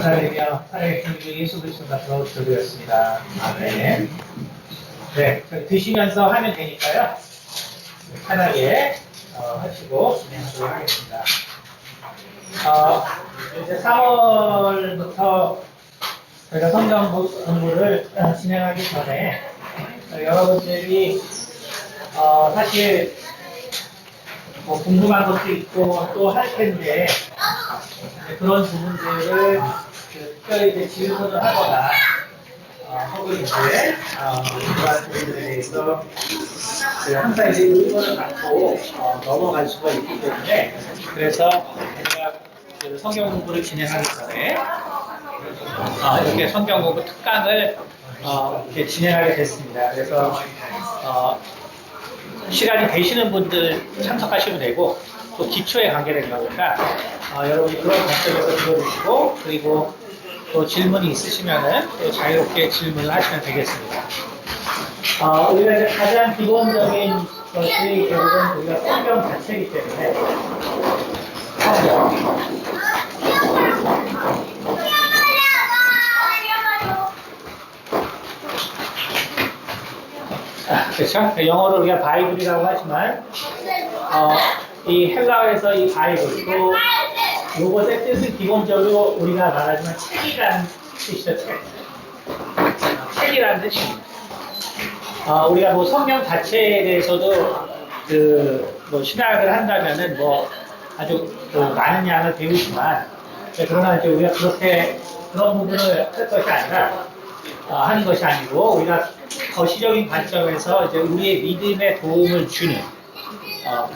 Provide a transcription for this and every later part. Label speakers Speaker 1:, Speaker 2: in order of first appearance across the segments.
Speaker 1: 하나님이여 하나님의 주 예수 그리스도가 들어오셨습니다. 아멘. 네, 드시면서 하면 되니까요. 편하게 하시고 진행하도록 하겠습니다. 이제 3월부터 저희가 성경 공부를 진행하기 전에 여러분들이 사실 궁금한 것도 있고 또 할 텐데 그런 부분들을 특별히 이제 질문을 하거나 혹은 이제 그러한 부분들에 대해서 항상 이제 의견을 갖고 넘어갈 수가 있기 때문에 그래서 제가 그 성경 공부를 진행하기 전에 이렇게 성경 공부 특강을 이렇게 진행하게 됐습니다. 그래서 시간이 되시는 분들 참석하시면 되고 또 기초에 관계된 거니까 여러분이 그런 관점에서 들어주시고 그리고 또 질문이 있으시면은 또 자유롭게 질문을 하시면 되겠습니다. 우리가 이제 가장 기본적인 것이 결국은 우리가 성경 자체이기 때문에 성경. 그렇죠? 영어로 우리가 바이블이라고 하지만 이 헬라어에서 이 바이블 또 요것의 뜻은 기본적으로 우리가 말하지만 책이라는 뜻이죠. 책이라는 뜻입니다. 우리가 뭐 성경 자체에 대해서도 뭐 신학을 한다면은 뭐 아주 많은 양을 배우지만 그러나 이제 우리가 그런 부분을 할 것이 아니라 하는 것이 아니고 우리가 거시적인 관점에서 이제 우리의 믿음에 도움을 주는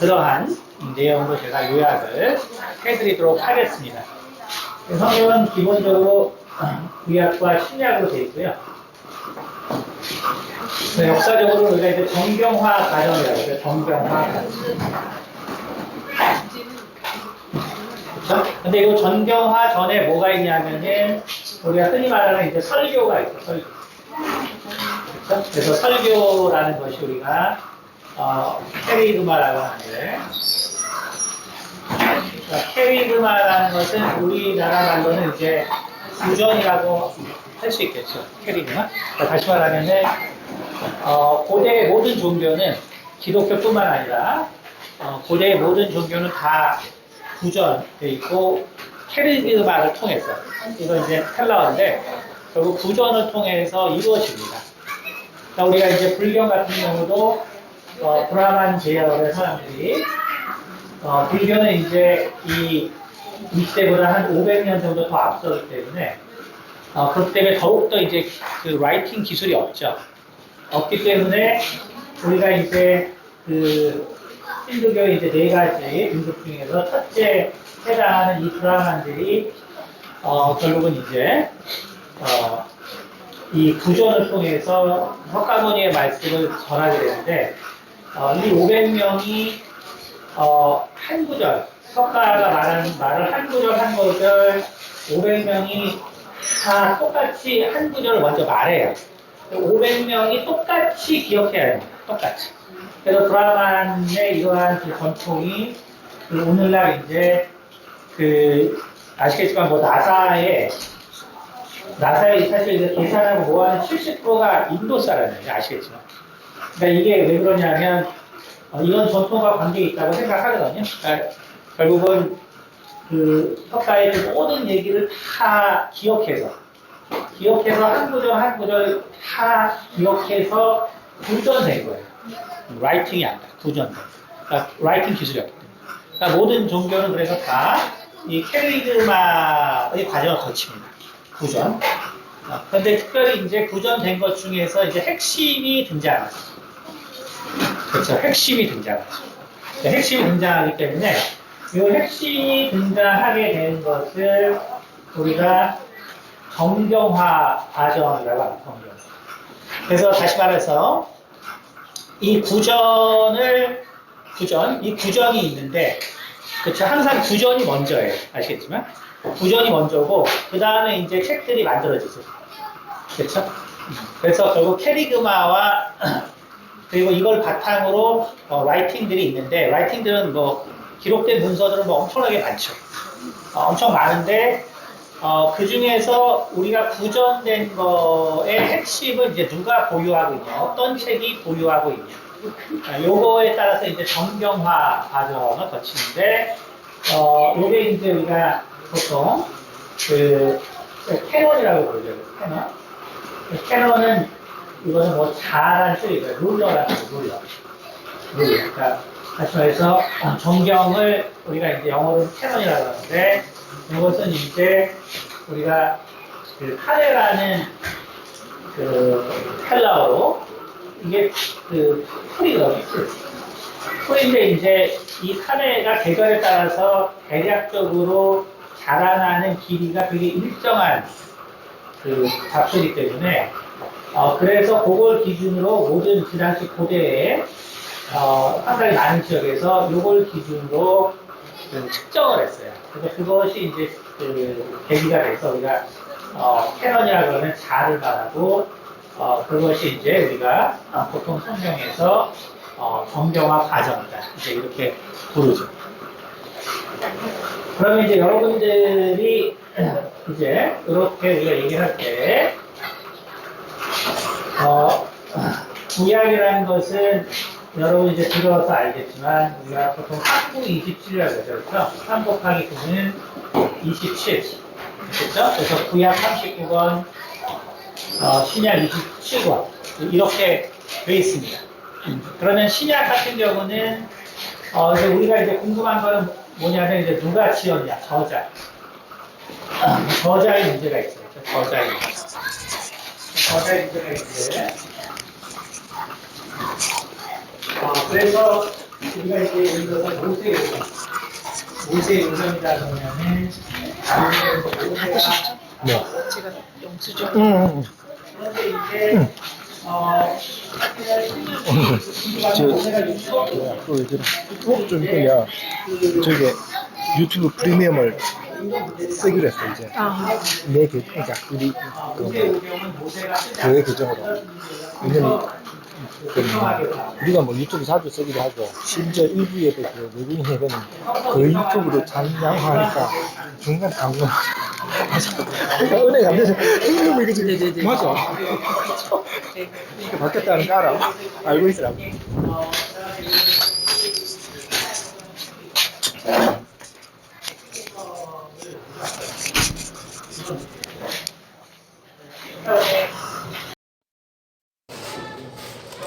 Speaker 1: 그러한 내용으로 제가 요약을 해드리도록 하겠습니다. 성경은 기본적으로 구약과 신약으로 되어 있고요. 역사적으로 우리가 이제 정경화 과정이라고 해요. 정경화 과정. 그렇죠? 근데 이 정경화 전에 뭐가 있냐면은 우리가 흔히 말하는 이제 설교가 있어요. 설교. 그렇죠? 그래서 설교라는 것이 우리가 케리그마라고 하는데 케리그마라는 것은 우리나라 말로는 이제 구전이라고 할 수 있겠죠. 케리그마. 다시 말하면은 고대의 모든 종교는 기독교뿐만 아니라 고대의 모든 종교는 다 구전되어 있고 케리그마를 통해서 이건 이제 헬라어인데 결국 구전을 통해서 이루어집니다. 그러니까 우리가 이제 불경 같은 경우도 브라만 제열의 사람들이 불교는 이제 이 시대보다 한 500년 정도 더 앞서기 때문에 그렇기 때문에 더욱더 이제 그 라이팅 기술이 없기 때문에 우리가 이제 힌두교의 이제 4가지 등급 중에서 첫째 해당하는 이 브라만들이 결국은 이제 이 구전을 통해서 석가모니의 말씀을 전하게 되는데 이 500명이 한 구절, 석가가 말한 말을 한 구절 한 구절 500명이 다 똑같이 한 구절을 먼저 말해요. 500명이 똑같이 기억해야 됩니다. 똑같이. 그래서 브라만의 이러한 전통이 오늘날 이제 아시겠지만 뭐 나사에 사실 이제 계산하고 뭐하는 70%가 인도 사람이에요. 아시겠지만. 그러니까 이게 왜 그러냐면 이런 전통과 관계가 있다고 생각하거든요. 그러니까 결국은 석가의 모든 얘기를 다 기억해서 한 구절 한 구절 다 기억해서 구전된 거예요. 라이팅이 아니라 구전된. 그러니까 라이팅 기술이었기 때문에. 그러니까 모든 종교는 그래서 다 이 케리그마의 과정을 거칩니다. 구전. 그런데 특별히 이제 구전된 것 중에서 이제 핵심이 등장하죠. 그렇죠. 핵심이 등장하죠. 핵심이 등장하기 때문에 이 핵심이 등장하게 된 것을 우리가 정경화 과정이라고 합니다. 정경화. 그래서 다시 말해서 이 구전이 있는데 그렇죠. 항상 구전이 먼저예요. 아시겠지만 구전이 먼저고 그 다음에 이제 책들이 만들어지죠. 그렇죠. 그래서 결국 케리그마와 그리고 이걸 바탕으로 라이팅들이 있는데 라이팅들은 뭐 기록된 문서들은 뭐 엄청나게 많죠. 엄청 많은데 그 중에서 우리가 구전된 거의 핵심은 이제 누가 보유하고 있냐, 어떤 책이 보유하고 있냐. 요거에 따라서 이제 정경화 과정을 거치는데, 요게 이제 우리가 보통 캐논이라고 부르죠. 캐논. 캐논은 이거는 뭐 잘한 뜻이고요. 룰러라는 거, 룰러. 그러니까 다시 말해서 정경을 우리가 이제 영어로 캐논이라고 하는데 이것은 이제 우리가 그 카레라는 그 헬라어로 이게 그 풀이거든요. 풀인데 이제 이 카레가 계절에 따라서 대략적으로 자라나는 길이가 되게 일정한 그 잡초이기 때문에 그래서 그걸 기준으로 모든 그 당시 고대에 상당히 많은 지역에서 이걸 기준으로 측정을 했어요. 그래서 그것이 이제 그 계기가 돼서 우리가 캐논이라고 하면 자를 말하고 그것이 이제 우리가 보통 성경에서 정경화 과정이다. 이제 이렇게 부르죠. 그러면 이제 여러분들이 이제 이렇게 우리가 얘기할 때 구약이라는 것은 여러분 이제 들어서 알겠지만 우리가 보통 3구 27이라고 하죠. 그렇죠? 3 곱하기 9는 27. 그렇죠? 그래서 구약 39권, 신약 27권 이렇게 되어 있습니다. 그러면 신약 같은 경우는 이제 우리가 이제 궁금한 거는 뭐냐면 이제 누가 지었냐, 저자. 저자의 문제가 있어요. 저자의 문제가 있는데 그래서 우리가 이제 여기서 모세의 요정이다 그러면은 모세가
Speaker 2: 네.
Speaker 3: 제가 영수증.
Speaker 1: 그런데 이제
Speaker 2: 좀 이따 저기 유튜브 프리미엄을 쓰기로 했어 이제. 내 그러니까 우리 교회 계정으로. 왜냐면 우리가 뭐 유튜브 자주 쓰기도 하고 심지어 일부에도 그 외국인 회원은 그 유튜브로 찬양하니까 중간 광고 그러니까 은혜가 안 돼서 형님 이거 지금 맞아. 그러니까 바뀌었다는 거 알아? 알고 있으라고.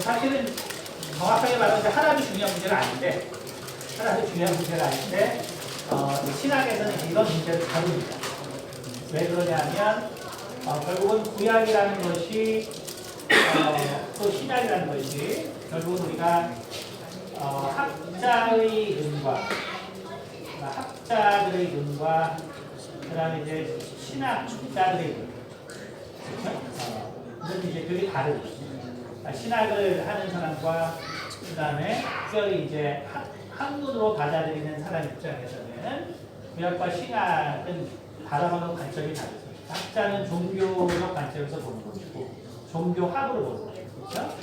Speaker 1: 사실은 정확하게 말하면 하나도 중요한 문제가 아닌데 신학에서는 이런 문제를 다룹니다. 왜 그러냐면 결국은 구약이라는 것이 또 신약이라는 것이 결국은 우리가 학자의 눈과 그다음에 이제 신학자들의 눈 이건 이제 되게 다르거든요. 신학을 하는 사람과 그다음에 그걸 이제 학문으로 받아들이는 사람 입장에서는 구약과 신학은 바라보는 관점이 다르죠. 학자는 종교적 관점에서 보는 것이고 종교학으로 보는 것이고 그렇죠?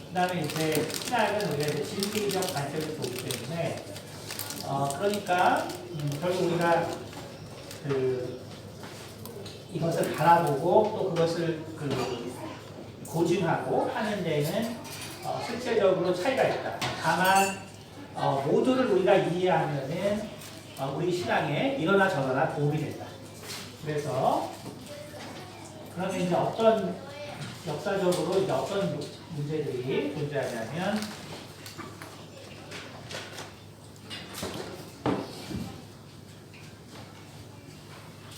Speaker 1: 그다음에 이제 신학은 우리가 이제 진리적 관점에서 보기 때문에 그러니까 결국 우리가 이것을 바라보고 또 그것을 고증하고 하는 데는 실제적으로 차이가 있다. 다만 모두를 우리가 이해하면은 우리 신앙에 이러나 저러나 도움이 된다. 그래서 그러면 이제 어떤 역사적으로 이제 어떤 문제들이 존재하냐면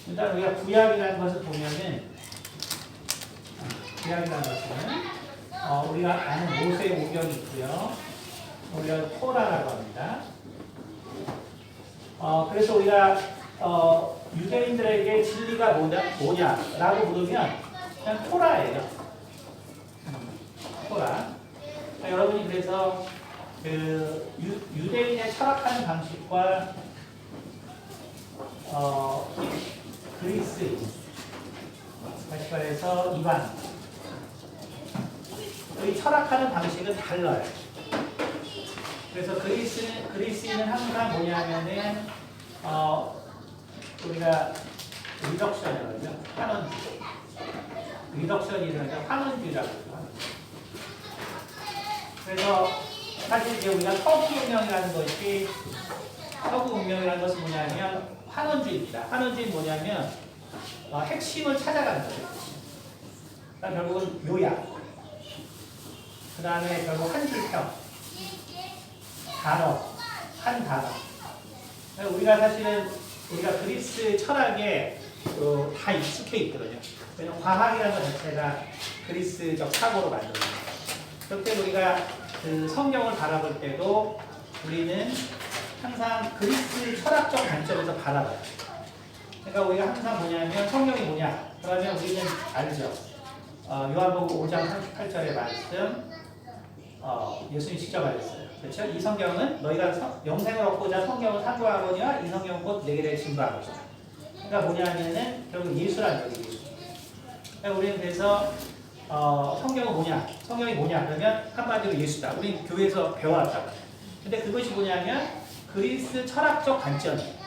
Speaker 1: 일단 우리가 구약이라는 것을 보면은 구약이라는 것은 우리가 아는 모세오경이 있고요. 우리가 토라라고 합니다. 그래서 우리가 유대인들에게 진리가 뭐냐라고 물으면 그냥 토라예요. 토라. 그러니까 여러분이 그래서 유대인의 철학하는 방식과 그리스, 다시 말해서 이방, 이 철학하는 방식은 달라요. 그래서 그리스인은 항상 뭐냐면은 우리가 리덕션이거든요. 환원주의. 리덕션이라는 환원주의라고 해요. 그래서 사실 이제 우리가 서구 운명이라는 것은 뭐냐면 환원주의입니다. 환원주의는 뭐냐면 핵심을 찾아가는 거죠. 그러니까 결국은 요약, 그 다음에 결국 한 줄평, 단어, 한 단어. 그러니까 우리가 사실은 그리스 철학에 다 익숙해 있거든요. 왜냐면 과학이라는 것 자체가 그리스적 사고로 만들어요. 그렇게 우리가 그 성경을 바라볼 때도 우리는 항상 그리스 철학적 관점에서 바라봐요. 그러니까 우리가 항상 뭐냐면 성경이 뭐냐? 그러면 우리는 알죠. 요한복음 5장 38절의 말씀 예수님이 직접 알렸어요. 그렇죠? 이 성경은 너희가 영생을 얻고자 성경을 상고하거니와 이 성경은 곧 내게 대해 증거하고자. 그러니까 뭐냐면은 결국 예수라는 얘기죠. 그러니까 우리는 그래서 성경은 뭐냐? 성경이 뭐냐? 그러면 한마디로 예수다. 우리 교회에서 배워왔다. 근데 그것이 뭐냐면 그리스 철학적 관점이에요.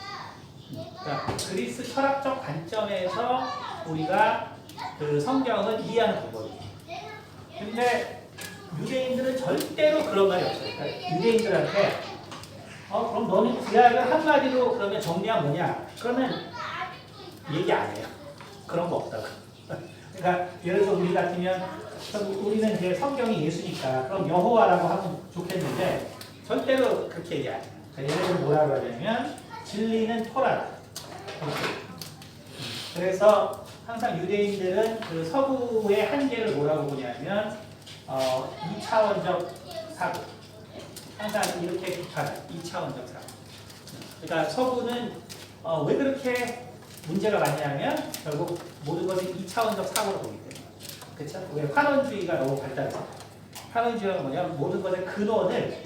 Speaker 1: 그러니까 그리스 철학적 관점에서 우리가 그 성경을 이해하는 방법이에요. 근데 유대인들은 절대로 그런 말이 없어요. 그러니까 유대인들한테 그럼 너는 구약을 한마디로 그러면 정리하면 뭐냐? 그러면 얘기 안 해요. 그런 거 없다고. 그러니까 예를 들어서 우리 같으면 우리는 이제 성경이 예수니까 그럼 여호와라고 하면 좋겠는데 절대로 그렇게 얘기 안 해요. 예를 들어 뭐라고 하냐면 진리는 토라다. 그래서 항상 유대인들은 그 서구의 한계를 뭐라고 보냐면 2차원적 사고. 항상 이렇게 비판해요. 2차원적 사고. 그러니까 서구는 왜 그렇게 문제가 많냐면 결국 모든 것을 2차원적 사고로 보기 때문에. 그렇죠? 왜 환원주의가 너무 발달해서. 환원주의가 뭐냐면 모든 것의 근원을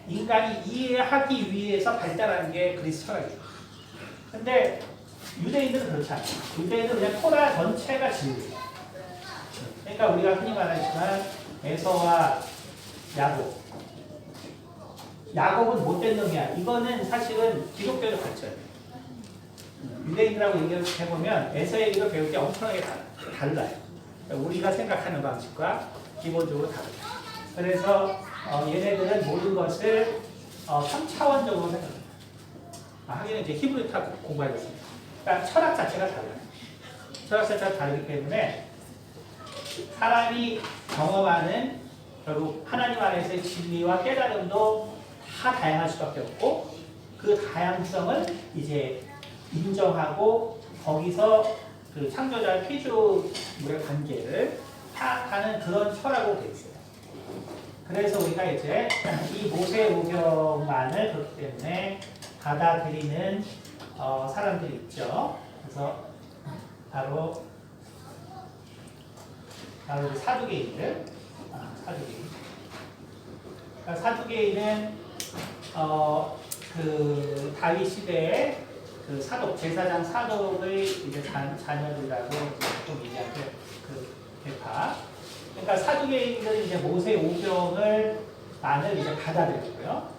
Speaker 1: 인간이 이해하기 위해서 발달한 게 그리스 철학이에요. 근데 유대인들은 그렇지 않아요. 유대인들은 그냥 토라 전체가 진리예요. 그러니까 우리가 흔히 말하지만 에서와 야곱은 못된 놈이야. 이거는 사실은 기독교적 관점이에요. 유대인들하고 얘기를 해보면 에서의 얘기를 배울 때 엄청나게 달라요. 그러니까 우리가 생각하는 방식과 기본적으로 달라요. 그래서 얘네들은 모든 것을 3차원적으로 생각합니다. 하긴 이제 히브리 다 공부하겠습니다. 그러니까 철학 자체가 달라요. 철학 자체가 다르기 때문에 사람이 경험하는 결국 하나님 안에서의 진리와 깨달음도 다 다양할 수밖에 없고 그 다양성을 이제 인정하고 거기서 그 창조자와 피조물의 관계를 파악하는 그런 철학으로 되어 있어요. 그래서 우리가 이제 이 모세오경만을 그렇기 때문에 받아들이는 사람들이 있죠. 그래서 바로 사두개인들. 사두개인. 그러니까 사두개인은 그 다윗 시대에 그 사독, 제사장 사독의 이제 자녀들이라고 좀 얘기하는 그 계파. 그러니까 사두개인들은 이제 모세오경을 만을 이제 받아들였고요.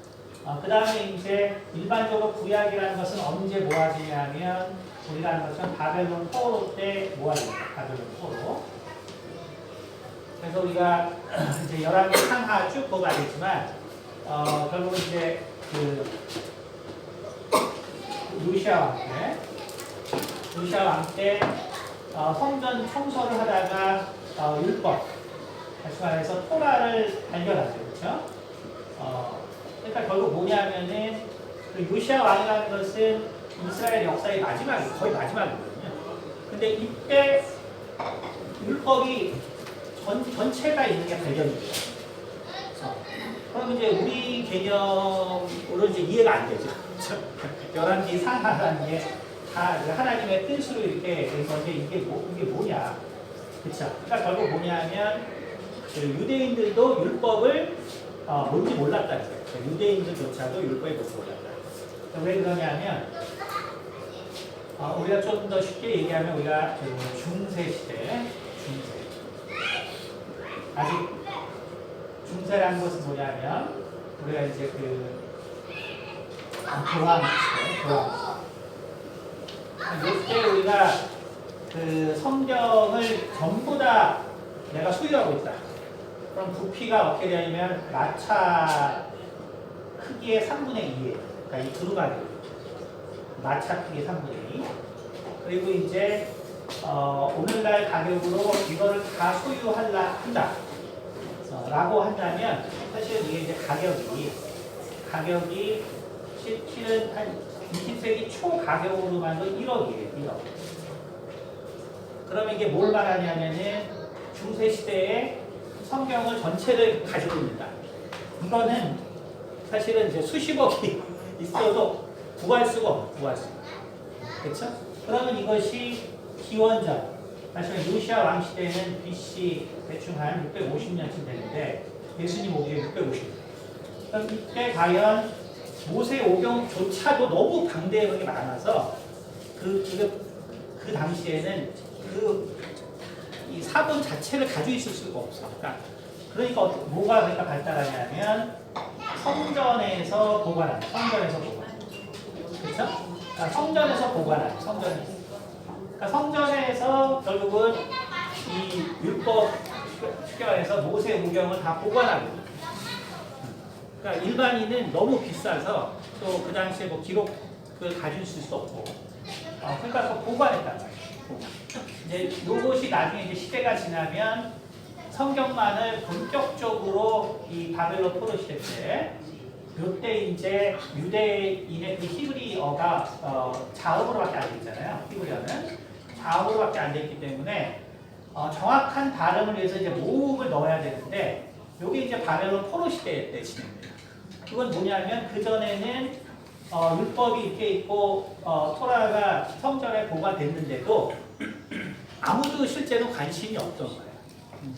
Speaker 1: 그 다음에 이제 일반적으로 구약이라는 것은 언제 모아지냐면 우리가 아는 것처럼 바벨론 포로 때 모아집니다. 바벨론 포로. 그래서 우리가 이제 열왕기 상하 쭉 보고 알겠지만 결국 이제 그 요시야 왕 때 성전 청소를 하다가 율법, 다시 말해서 토라를 발견하죠, 그렇죠? 그러니까 결국 뭐냐면은 그 요시야 왕이라는 것은 이스라엘 역사의 거의 마지막이거든요. 근데 이때 율법이 전체가 있는 게 발견이 돼요. 그럼 이제 우리 개념으로 이제 이해가 안 되죠. 열왕기 상하라는 게 다 하나님의 뜻으로 이렇게 된 건데 이게 뭐냐. 그쵸? 그러니까 결국 뭐냐면 그 유대인들도 율법을 뭔지 몰랐다는 거예요. 유대인들조차도 율법에 뭔지 몰랐다. 왜 그러냐면 우리가 좀 더 쉽게 얘기하면 우리가 그 중세 시대, 아직 중세라는 것은 뭐냐면 우리가 이제 그 교황 시대, 이때 우리가 그 성경을 전부 다 내가 소유하고 있다. 그럼 부피가 어떻게 되냐면 마차 크기의 3분의 2예요. 그러니까 이 두루마리. 마차 크기의 3분의 2. 그리고 이제 오늘날 가격으로 이거를 다 한다. 라고 한다면 사실 이게 이제 가격이 실은 한 20세기 초 가격으로만도 1억이에요. 1억. 그러면 이게 뭘 말하냐면은 중세 시대에 성경을 전체를 가지고 있는다. 이거는 사실은 이제 수십억이 있어도 구할 수가 없어. 그렇죠? 그러면 이것이 기원전. 사실 요시아 왕 시대는 BC 대충 한 650년쯤 되는데 예수님 오기에 650년. 그럼 이때 과연 모세 오경조차도 너무 방대하게 많아서 그 당시에는 이 사본 자체를 가지고 있을 수가 없어. 그러니까 뭐가 발달하냐면 성전에서 보관하는. 그렇죠? 성전에서 보관하는. 성전에서 결국은 이 율법 수교에서 모세 오경을 다 보관하고 있는. 그러니까 일반인은 너무 비싸서 또 그 당시에 뭐 기록을 가질 수 없고, 그러니까 보관했단 말이에요. 이제 요것이 나중에 이제 시대가 지나면 성경만을 본격적으로 이 바벨론 포로 시대 때, 요때 이제 유대인의 그 히브리어가 자음으로밖에 안 돼 있잖아요. 히브리어는 자음으로밖에 안 돼 있기 때문에 정확한 발음을 위해서 이제 모음을 넣어야 되는데, 요게 이제 바벨론 포로 시대 때 진행돼요. 그건 뭐냐면 그 전에는 율법이 이렇게 있고 토라가 성전에 보관됐는데도 아무도 실제로 관심이 없던 거예요.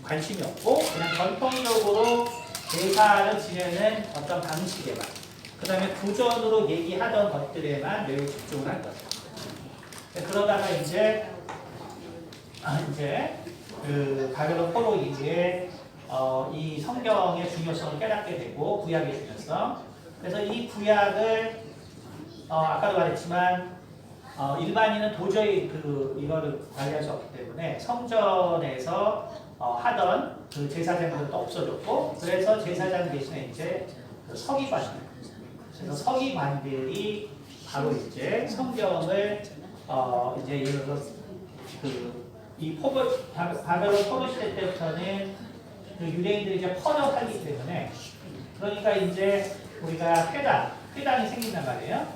Speaker 1: 관심이 없고 그냥 전통적으로 제사를 지내는 어떤 방식에만, 그 다음에 구전으로 얘기하던 것들에만 매우 집중을 한 거죠. 그러다가 이제 그 바벨론 포로 이후에 이 성경의 중요성을 깨닫게 되고, 구약의 중요성. 그래서 이 구약을 아까도 말했지만 일반인은 도저히 이거를 관리할 수 없기 때문에 성전에서 하던 그 제사장들은 또 없어졌고, 그래서 제사장 대신에 이제 서기관. 그래서 서기관들이 바로 이제 성경을 이제 예를 들어서 이 바벨론 포로 시대 때부터는 유대인들이 이제 퍼져살기 때문에, 그러니까 이제 우리가 회당이 생긴단 말이에요.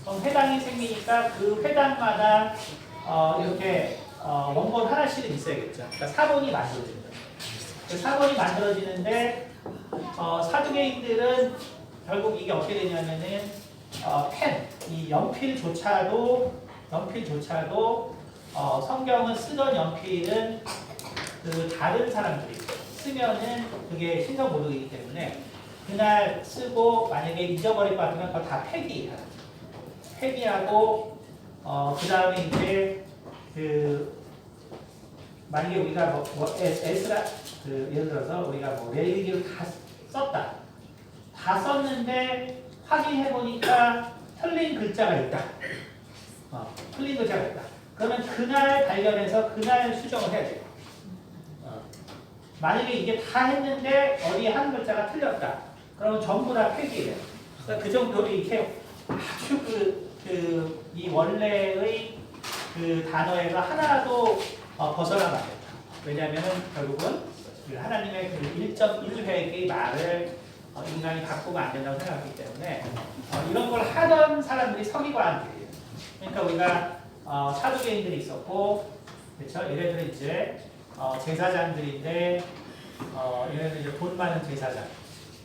Speaker 1: 그럼 회당이 생기니까 그 회당마다 이렇게 원본 하나씩은 있어야겠죠. 그러니까 사본이 만들어진다. 그 사본이 만들어지는데 사두개인들은 결국 이게 어떻게 되냐면은 이 연필조차도 성경을 쓰던 연필은 그 다른 사람들이 쓰면은 그게 신성 모독이기 때문에 그날 쓰고 만약에 잊어버릴 것 같으면 그거 다 폐기하고 그 다음에 이제 만약에 우리가 에스라 예를 들어서 우리가 레위기를 다 썼는데 확인해 보니까 틀린 글자가 있다. 그러면 그날 발견해서 그날 수정을 해야 돼요. 만약에 이게 다 했는데 어디 한 글자가 틀렸다. 그러면 전부 다 폐기해요. 그러니까 그 정도로 이렇게 아주 이 원래의 그 단어에서 하나도 벗어나면 안 된다. 왜냐하면 결국은 하나님의 그 1.1획의 말을 인간이 바꾸면 안 된다고 생각하기 때문에 이런 걸 하던 사람들이 서기관들이에요. 그러니까 우리가 사두개인들이 있었고, 그렇죠? 얘네들은 이제 제사장들인데 얘네들은 이제 돈 많은 제사장.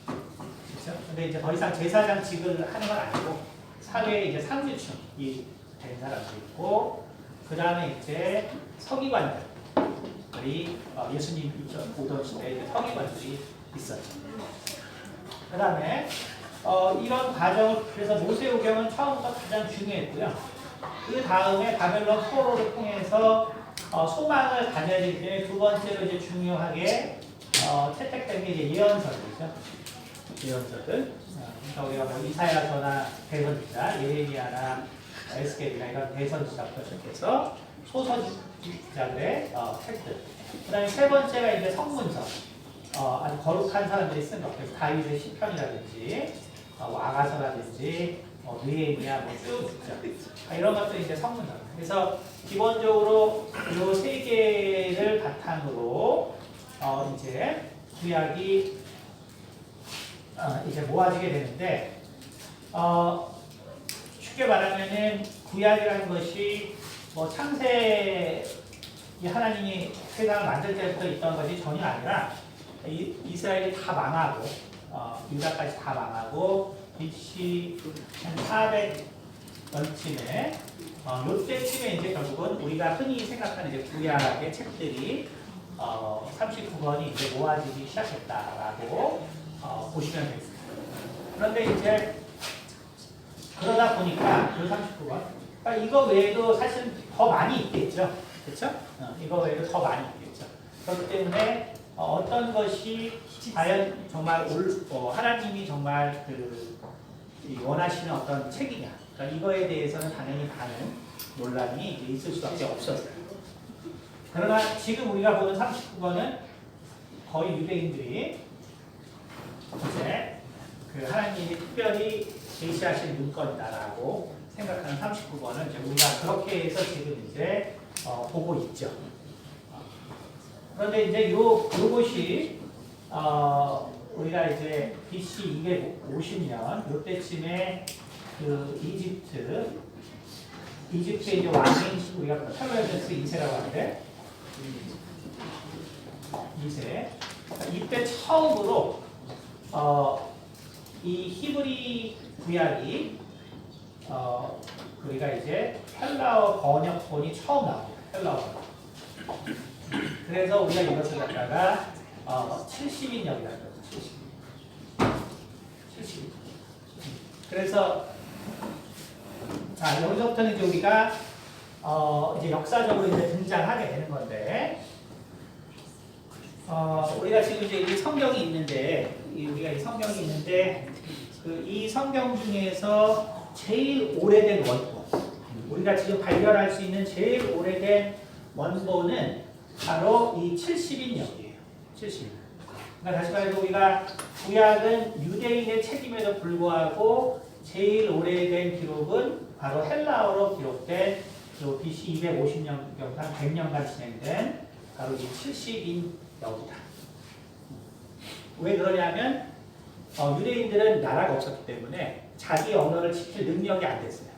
Speaker 1: 그렇죠? 근데 이제 더 이상 제사장직을 하는 건 아니고 사회의 이제 상류층이 된 사람들이 있고, 그 다음에 이제 서기관들이 예수님 오던 시대에 서기관들이 있었죠. 그 다음에 이런 과정을, 그래서 모세오경은 처음부터 가장 중요했고요. 그 다음에 바벨론 포로를 통해서 소망을 가져야 되기 때문에 두 번째로 이제 중요하게 채택된 게 이제 예언서들이죠. 예언서들. 그러니까 우리가 뭐 이사야서나 대선지자, 예레미야나 에스겔이나 이런 대선지자부터 시작해서 소선지자들의 책들. 그 다음에 세 번째가 이제 성문서. 아주 거룩한 사람들이 쓴 것. 그래서 다윗의 시편이라든지, 아가서라든지, 느헤미야 쭉 있죠. 이런 것들이 이제 성문서. 그래서 기본적으로 이 세 개를 바탕으로 이제 구약이 이제 모아지게 되는데 쉽게 말하면은 구약이라는 것이 뭐 창세 이 하나님이 세상을 만들 때부터 있던 것이 전혀 아니라 이스라엘이 다 망하고 유다까지 다 망하고 BC 한 400년쯤에 요때쯤에 이제 결국은 우리가 흔히 생각하는 이제 구약의 책들이 39권이 이제 모아지기 시작했다라고 보시면 되겠습니다. 그런데 이제 그러다 보니까 그 39권 그러니까 이거 외에도 사실 더 많이 있겠죠. 그렇죠? 이거 외에도 더 많이 있겠죠. 그렇기 때문에 어떤 것이 과연 정말 하나님이 정말 원하시는 어떤 책이냐. 그러니까 이거에 대해서는 당연히 많은 논란이 이제 있을 수밖에 없었어요. 그러나 지금 우리가 보는 39권은 거의 유대인들이 이제 그 하나님이 특별히 제시하신 문건이다라고 생각하는 39권은 이제 우리가 그렇게 해서 지금 이제 보고 있죠. 그런데 이제 요것이 우리가 이제 BC 250년 요때쯤에 그 이집트의 이제 왕인 우리가 펠로에베스 2세라고 하는데 2세 이때 처음으로 이 히브리 구약이 우리가 이제 헬라어 번역본이 처음 나옵니다. 헬라어. 그래서 우리가 이것을 갖다가 70인역이라고 해요. 70. 그래서 자 여기서부터는 이제 우리가 이제 역사적으로 이제 등장하게 되는 건데 우리가 지금 이제 이 성경이 있는데 우리가 이 성경이 있는데 이 성경 중에서 제일 오래된 원본 우리가 지금 발견할 수 있는 제일 오래된 원본은 바로 이 70인역이에요. 70인. 그러니까 다시 말해서 우리가 구약은 유대인의 책임에도 불구하고 제일 오래된 기록은 바로 헬라어로 기록된 BC 250년경 한 100년간 진행된 바로 이 70인역이다. 왜 그러냐면 유대인들은 나라가 없었기 때문에 자기 언어를 지킬 능력이 안 됐어요.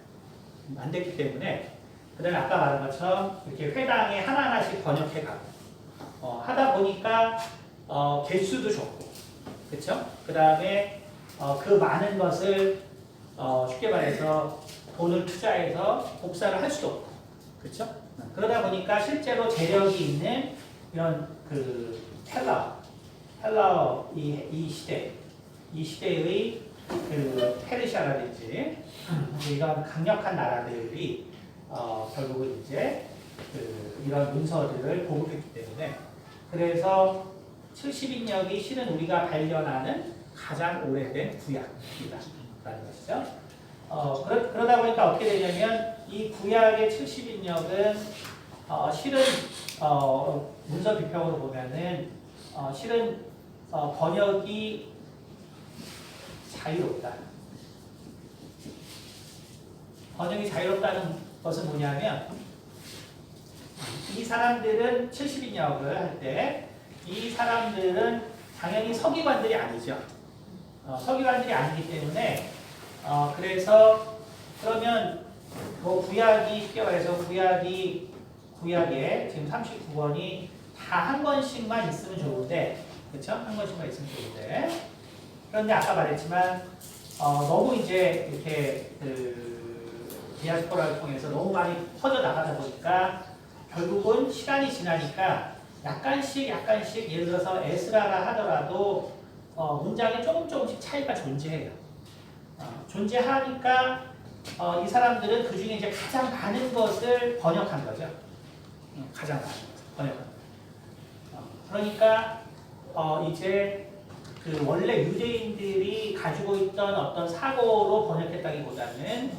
Speaker 1: 안 됐기 때문에 그 다음에 아까 말한 것처럼 이렇게 회당에 하나하나씩 번역해가고 하다 보니까 개수도 적고 그쵸? 그 다음에 그 많은 것을 쉽게 말해서 돈을 투자해서 복사를 할 수도 없고 그쵸? 그러다 보니까 실제로 재력이 있는 이런 그 헬라어 이 시대의 그 페르시아라든지 이런 강력한 나라들이 결국은 이제 이런 문서들을 보급했기 때문에 그래서 70인역이 실은 우리가 발견하는 가장 오래된 구약이다라는 것이죠. 그러다 보니까 어떻게 되냐면 이 구약의 70인역은 실은 문서 비평으로 보면은 실은 번역이 자유롭다. 번역이 자유롭다는 것은 뭐냐면 이 사람들은 70인역을 할 때 이 사람들은 당연히 서기관들이 아니죠. 서기관들이 아니기 때문에 그래서 그러면 뭐 구약이 쉽게 말해서 구약에 지금 39권이 다 한 권씩만 있으면 좋은데 그렇죠? 한 권씩만 있으면 좋은데 그런데 아까 말했지만 너무 이제 이렇게 디아스포라를 통해서 너무 많이 퍼져 나가다 보니까 결국은 시간이 지나니까 약간씩 예를 들어서 에스라라 하더라도 문장에 조금씩 차이가 존재해요. 존재하니까 이 사람들은 그 중에 이제 가장 많은 것을 번역한 거죠. 가장 많은 것을 번역한 거죠. 그러니까 이제 그 원래 유대인들이 가지고 있던 어떤 사고로 번역했다기보다는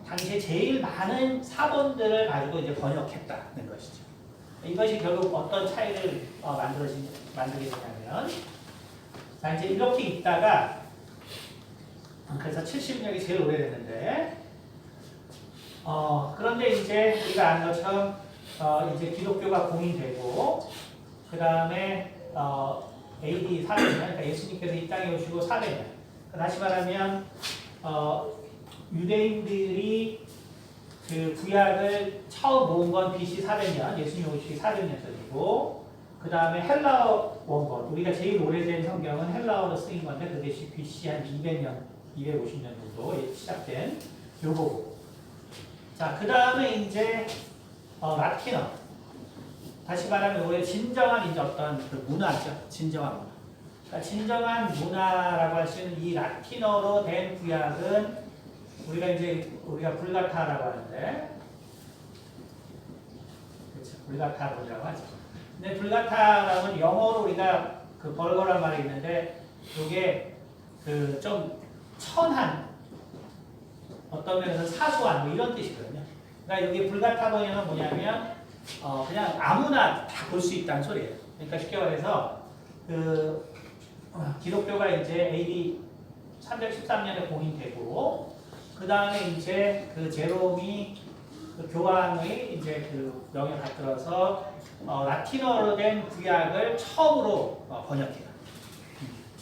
Speaker 1: 당시에 제일 많은 사본들을 가지고 이제 번역했다는 것이죠. 이것이 결국 어떤 차이를 만들게 되냐면, 자, 이제 이렇게 있다가, 그래서 70년이 제일 오래됐는데, 그런데 이제 우리가 아는 것처럼, 이제 기독교가 공인되고, 그 다음에, AD 400년, 그러니까 예수님께서 이 땅에 오시고 400년. 다시 말하면, 유대인들이 그 구약을 처음 모은 건 BC 400년, 예수님 오시기 400년 전이고, 그 다음에 헬라어 원본, 우리가 제일 오래된 성경은 헬라어로 쓰인 건데, 그게 BC 한 200년, 250년 정도 시작된 요거고. 자, 그 다음에 이제, 라틴어. 다시 말하면 우리의 진정한 이제 어떤 그 문화죠. 진정한 문화. 그러니까 진정한 문화라고 할 수 있는 이 라틴어로 된 구약은 우리가 불가타라고 하는데, 그렇죠. 불가타본이라고 하죠. 근데 불가타라는 영어로 우리가 그 벌거란 말이 있는데, 이게 그 좀 천한, 어떤 면에서 사소한 뭐 이런 뜻이거든요. 그러니까 여기 불가타본이는 뭐냐면 그냥 아무나 다 볼 수 있다는 소리예요. 그러니까 쉽게 말해서 그 기독교가 이제 AD 313년에 공인되고, 그 다음에 이제 그 제롬이 그 교황의 이제 그 명에 받들어서 라틴어로 된 구약을 처음으로 번역해요.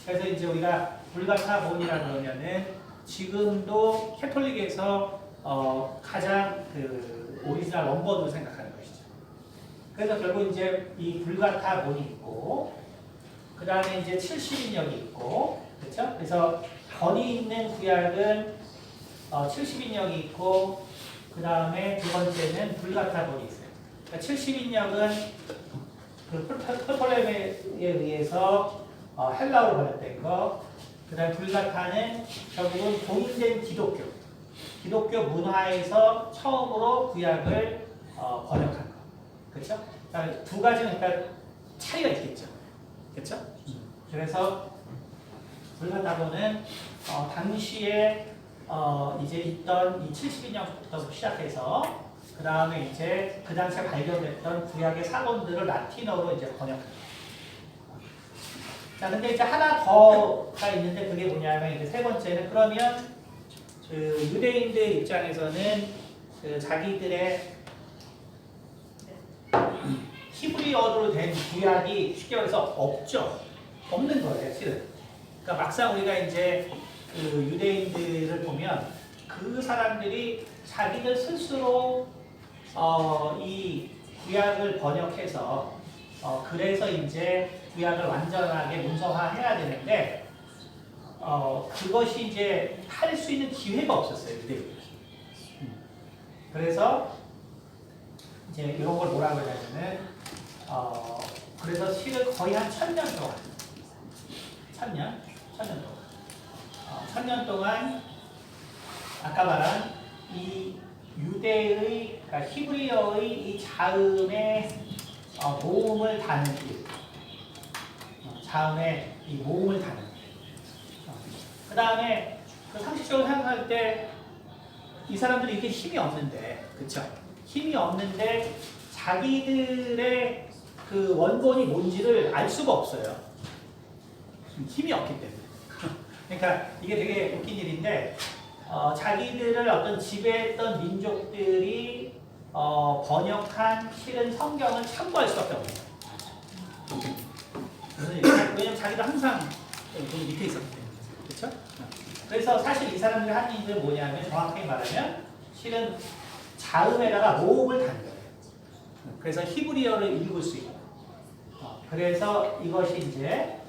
Speaker 1: 그래서 이제 우리가 불가타본이라 그러면은 지금도 캐톨릭에서 가장 그 오리지널 원본으로 생각하는 것이죠. 그래서 결국 이제 이 불가타본이 있고, 그 다음에 이제 70인역이 있고, 그렇죠? 그래서 번이 있는 구약은 70인역이 있고, 그 다음에 두 번째는 불가타본이 있어요. 그러니까 70인역은 그 프톨레미에 의해서 헬라어로 번역된 거, 그 다음에 불가타는 결국은 공인된 기독교 문화에서 처음으로 구약을 번역한 거. 그렇죠? 그러니까 두 가지는 그러니까 차이가 있겠죠. 그렇죠? 그래서 불가타본은 당시에 이제 있던 이 70인역부터 시작해서 그 다음에 이제 그 당시에 발견됐던 구약의 사본들을 라틴어로 이제 번역합니다. 자, 근데 이제 하나 더가 있는데 그게 뭐냐면 이제 세 번째는 그러면 그 유대인들 입장에서는 그 자기들의 히브리어로 된 구약이 쉽게 말해서 없는 거예요, 실은. 그러니까 막상 우리가 이제 그 유대인들을 보면 그 사람들이 자기들 스스로 이 구약을 번역해서 그래서 이제 구약을 완전하게 문서화해야 되는데 그것이 이제 할 수 있는 기회가 없었어요, 유대인들이. 그래서 이제 이런 걸 뭐라고 하냐면은 그래서 실을 거의 한 1000년 동안 1000년 동안 아까 말한 이 유대의 그러니까 히브리어의 이 자음의 모음을 다는 일, 자음의 이 모음을 다는 일. 그 다음에 그 상식적으로 생각할 때 이 사람들이 이렇게 힘이 없는데, 그렇죠? 힘이 없는데 자기들의 그 원본이 뭔지를 알 수가 없어요. 힘이 없기 때문에. 그러니까 이게 되게 웃긴 일인데 자기들을 어떤 지배했던 민족들이 번역한 실은 성경을 참고할 수밖에 없는 거예요. 왜냐면 자기도 항상 좀 밑에 있었기 때문에. 그렇죠? 그래서 사실 이 사람들이 한 일은 뭐냐면 정확하게 말하면 실은 자음에다가 모음을 단 거예요. 그래서 히브리어를 읽을 수 있고. 그래서 이것이 이제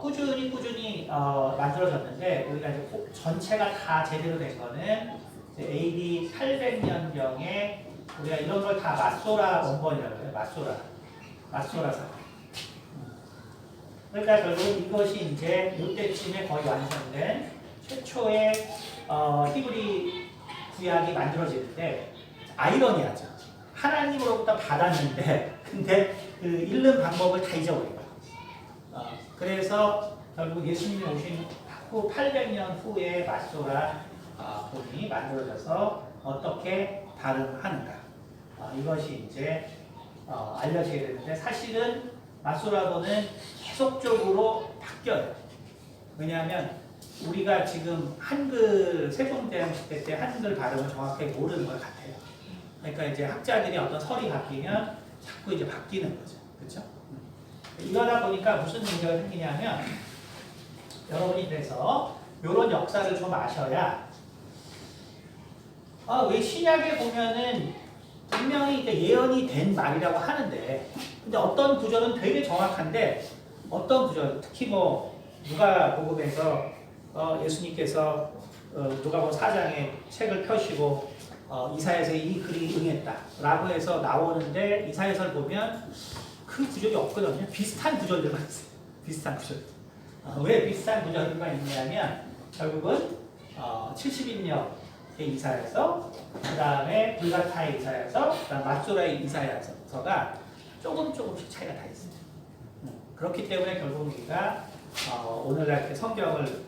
Speaker 1: 꾸준히 만들어졌는데 우리가 이제 전체가 다 제대로 된 거는 AD 800년경에 우리가 이런 걸 다 마소라 원본이라고 해요. 마소라 사건. 그러니까 결국 이것이 이제 이때쯤에 거의 완성된 최초의 히브리 구약이 만들어지는데 아이러니하죠. 하나님으로부터 받았는데 근데 그 읽는 방법을 다 잊어버린 거예요. 그래서 결국 예수님이 오신 후 800년 후에 마소라 본이 만들어져서 어떻게 발음하는가. 이것이 이제 알려져야 되는데 사실은 마소라도는 계속적으로 바뀌어요. 왜냐하면 우리가 지금 한글 세종대왕 시대 때 한글 발음을 정확하게 모르는 것 같아요. 그러니까 이제 학자들이 어떤 설이 바뀌면 자꾸 이제 바뀌는 거죠. 그렇죠? 이러다 보니까 무슨 문제가 생기냐면 여러분이 그래서 이런 역사를 좀 아셔야 왜 신약에 보면은 분명히 이제 예언이 된 말이라고 하는데 근데 어떤 구절은 되게 정확한데 어떤 구절 특히 뭐 누가복음에서 예수님께서 누가복음 4장에 책을 펴시고 이사야서에 이 글이 응했다라고 해서 나오는데 이사야서를 보면 그 구절이 없거든요. 비슷한 구절들만 있어요. 비슷한 구절. 왜 비슷한 구절들만 있냐면 결국은 70인역의 이사야서, 그 다음에 불가타의 이사야서, 그 다음 마소라의 이사야서가 조금씩 차이가 다 있어요. 그렇기 때문에 결국 우리가 오늘날 이렇게 성경을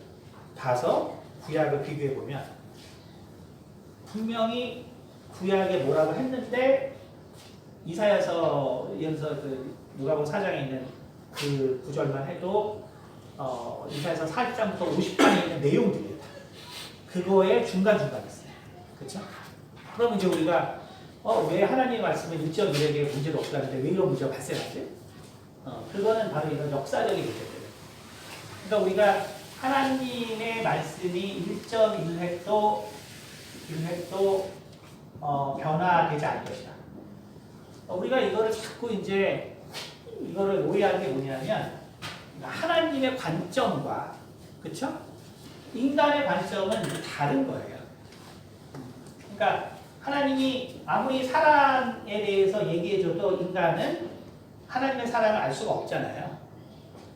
Speaker 1: 봐서 구약을 비교해보면 분명히 구약에 뭐라고 했는데 이사야서 그 누가복음 4장에 있는 그 구절만 해도 이사야서 40장부터 50장에 있는 내용들이에요. 그거에 중간중간 있어요. 그렇죠? 그럼 이제 우리가 왜 하나님의 말씀은 1.1에게 문제가 없다는데 왜 이런 문제가 발생하지? 그거는 바로 이런 역사적인 문제들이에요. 그러니까 우리가 하나님의 말씀이 1.1획도 변화되지 않을 것이다. 우리가 이거를 자꾸 이제 이거를 오해하는 게 뭐냐면 하나님의 관점과 그렇죠? 인간의 관점은 다른 거예요. 그러니까 하나님이 아무리 사랑에 대해서 얘기해줘도 인간은 하나님의 사랑을 알 수가 없잖아요.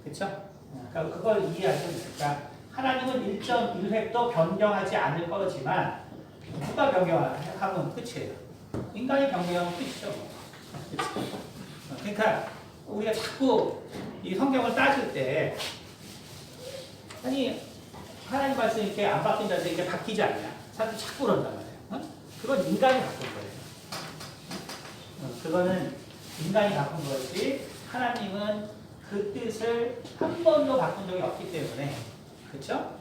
Speaker 1: 그렇죠? 그러니까 그걸 이해하시면 됩니다. 하나님은 1.1획도 변경하지 않을 거지만 누가 변경하면 끝이에요. 인간이 변경하면 끝이죠. 그렇죠? 그러니까 우리가 자꾸 이 성경을 따질 때 아니 하나님 말씀이 이렇게 안 바뀐다는데 이게 바뀌지 않냐? 사람들이 자꾸 그런단 말이에요. 그건 인간이 바꾼 거예요. 그거는 인간이 바꾼 것이 하나님은 그 뜻을 한 번도 바꾼 적이 없기 때문에 그렇죠?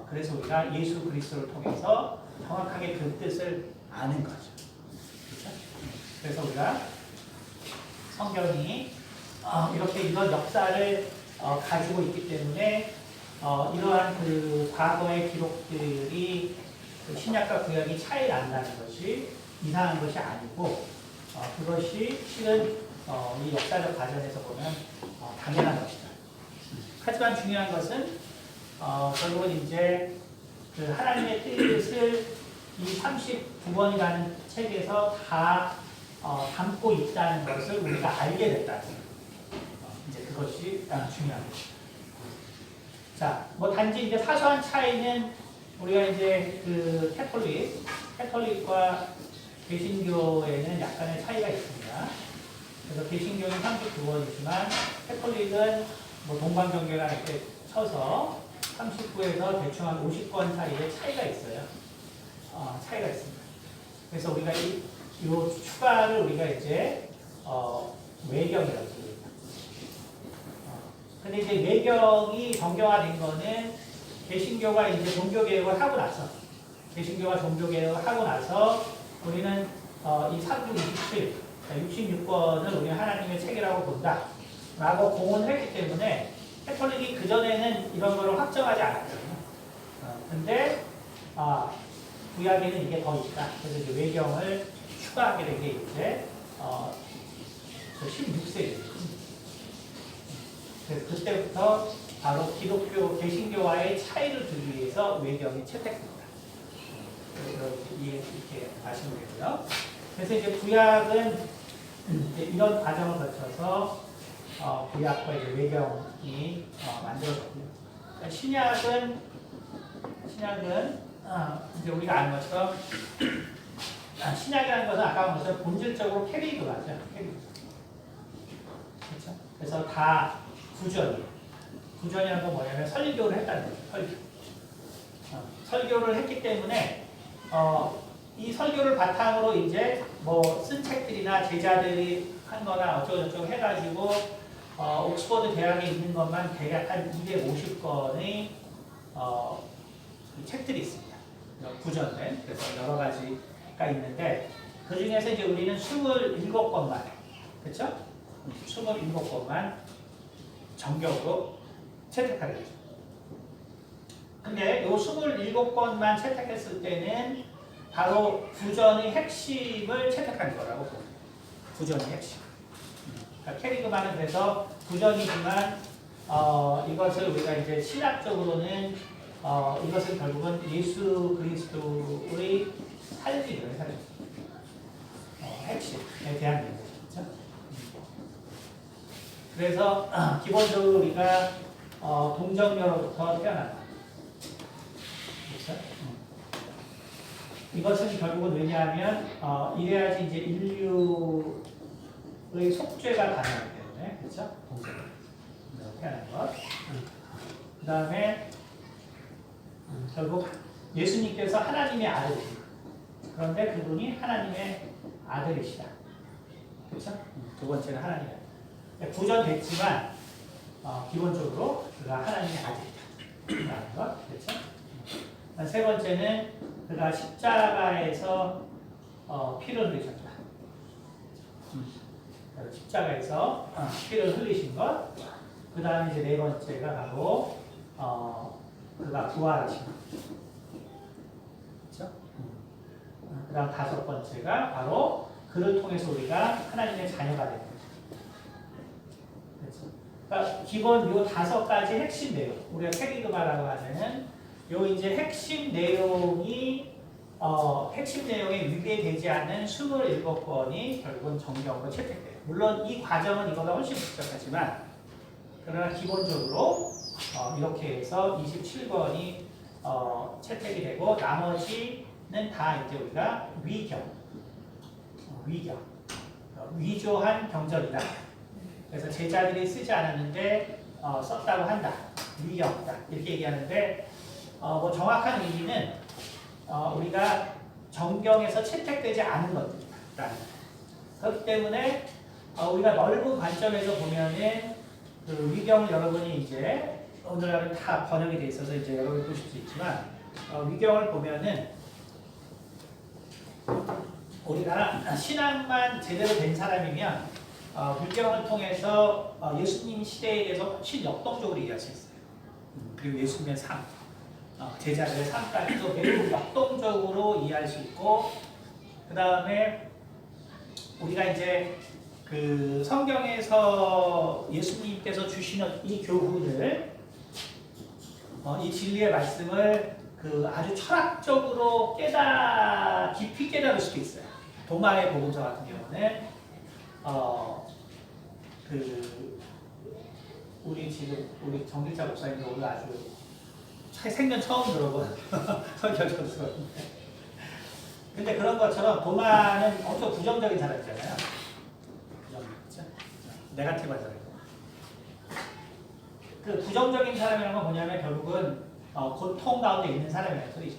Speaker 1: 그래서 우리가 예수 그리스도를 통해서 정확하게 그 뜻을 아는 거죠. 그렇죠? 그래서 우리가 성경이 이렇게 이런 역사를 가지고 있기 때문에 이러한 그 과거의 기록들이 그 신약과 구약이 차이 난다는 것이 이상한 것이 아니고 그것이 실은 이 역사적 과정에서 보면 당연한 것이다. 하지만 중요한 것은 결국은 이제 그 하나님의 뜻을 이 39권이라는 책에서 다 담고 있다는 것을 우리가 알게 됐다는 이제 그것이 중요한 것입니다. 자, 뭐 단지 이제 사소한 차이는 우리가 이제 그 캐톨릭과 개신교에는 약간의 차이가 있습니다. 그래서 개신교는 39권이지만 캐톨릭은 뭐 동방정교랑 이렇게 쳐서 39에서 대충 한 50권 사이에 차이가 있어요. 차이가 있습니다. 그래서 우리가 이 추가를 우리가 이제 외경이라고 부릅니다. 근데 이제 외경이 정교화된 거는 개신교가 이제 종교개혁을 하고 나서 우리는 이 327, 66권을 우리는 하나님의 책이라고 본다 라고 공언을 했기 때문에 캐톨릭이 그전에는 이런 거를 확정하지 않았거든요. 근데 구약에는 이게 더 있다. 그래서 이제 외경을 추가하게 된 게 이제 16세기입니다. 그래서 그때부터 바로 기독교, 개신교와의 차이를 두기 위해서 외경이 채택됩니다. 이렇게 아시면 되고요. 그래서 이제 구약은 이제 이런 과정을 거쳐서 구약과 이제 외경이 만들어졌고요. 그러니까 신약은 이제 우리가 아는 것처럼 신약이라는 것은 아까 본 것처럼 본질적으로 캐리그라죠. 그렇죠? 그래서 다 구전이라는 건 뭐냐면 설교를 했다는 거죠. 설교를 했기 때문에 이 설교를 바탕으로 이제 뭐 쓴 책들이나 제자들이 한 거나 어쩌고저쩌고 해가지고 옥스퍼드 대학에 있는 것만 대략 한 250권의 책들이 있습니다. 구전된, 그래서 여러 가지가 있는데, 그 중에서 이제 우리는 27권만, 그쵸? 27권만 정격으로 채택하게 되죠. 근데 이 27권만 채택했을 때는 바로 구전의 핵심을 채택한 거라고 봅니다. 구전의 핵심. 그러니까 캐리그만은 그래서 구전이지만 이것을 우리가 이제 신학적으로는 이것은 결국은 예수 그리스도의 삶이에요, 삶. 핵심에 대한 얘기죠. 그래서 기본적으로 우리가 동정녀로부터 태어난다. 그렇죠? 이것은 결국은 왜냐하면 이래야지 이제 인류의 속죄가 가능하기 때문에, 그렇죠? 동정녀로 태어난 것. 그 다음에 결국 예수님께서 하나님의 아들이시다. 그런데 그분이 하나님의 아들이시다. 그렇죠? 두 번째는 하나님의 아들. 구전됐지만 기본적으로 그가 하나님의 아들이다. 라는 것. 그렇죠? 세 번째는 그가 십자가에서 피를 흘리셨다. 십자가에서 피를 흘리신 것. 그 다음에 이제 네 번째가 바로 그가 부활하신 것. 그렇죠? 그 다음 다섯 번째가 바로 그를 통해서 우리가 하나님의 자녀가 되는 거죠. 그렇죠? 그러니까 기본 요 다섯 가지 핵심 내용, 우리가 캐리그마라고 하는 요 이제 핵심 내용이 핵심 내용에 위배되지 않는 27권이 결국은 정경으로 채택돼요. 물론 이 과정은 이거보다 훨씬 복잡하지만 그러나 기본적으로 이렇게 해서 27권이 채택이 되고 나머지는 다 이제 우리가 위조한 경전이다. 그래서 제자들이 쓰지 않았는데 썼다고 한다. 위경이다. 이렇게 얘기하는데 뭐 정확한 의미는 우리가 정경에서 채택되지 않은 것들이다. 그렇기 때문에 우리가 넓은 관점에서 보면은 그 위경을 여러분이 이제 오늘날은 다 번역이 돼 있어서 이제 여러분이 보실 수 있지만 위경을 보면은 우리가 신앙만 제대로 된 사람이면 위경을 통해서 예수님 시대에 대해서 훨씬 역동적으로 이해할 수 있어요. 그리고 예수님의 삶, 제자들의 삶까지도 매우 역동적으로 이해할 수 있고, 그 다음에 우리가 이제 그 성경에서 예수님께서 주시는 이 교훈을 이 진리의 말씀을 그 아주 철학적으로 깊이 깨달을 수도 있어요. 도마의 복음서 같은 경우는 우리 정길자 목사님도 오늘 아주 생전 처음 들어본 설교였었는데, 근데 그런 것처럼 도마는 엄청 부정적인 사람이잖아요. 부정적이죠? 네거티브한 사람. 그 부정적인 사람이라는 건 뭐냐면 결국은 고통 가운데 있는 사람이라는 소리죠.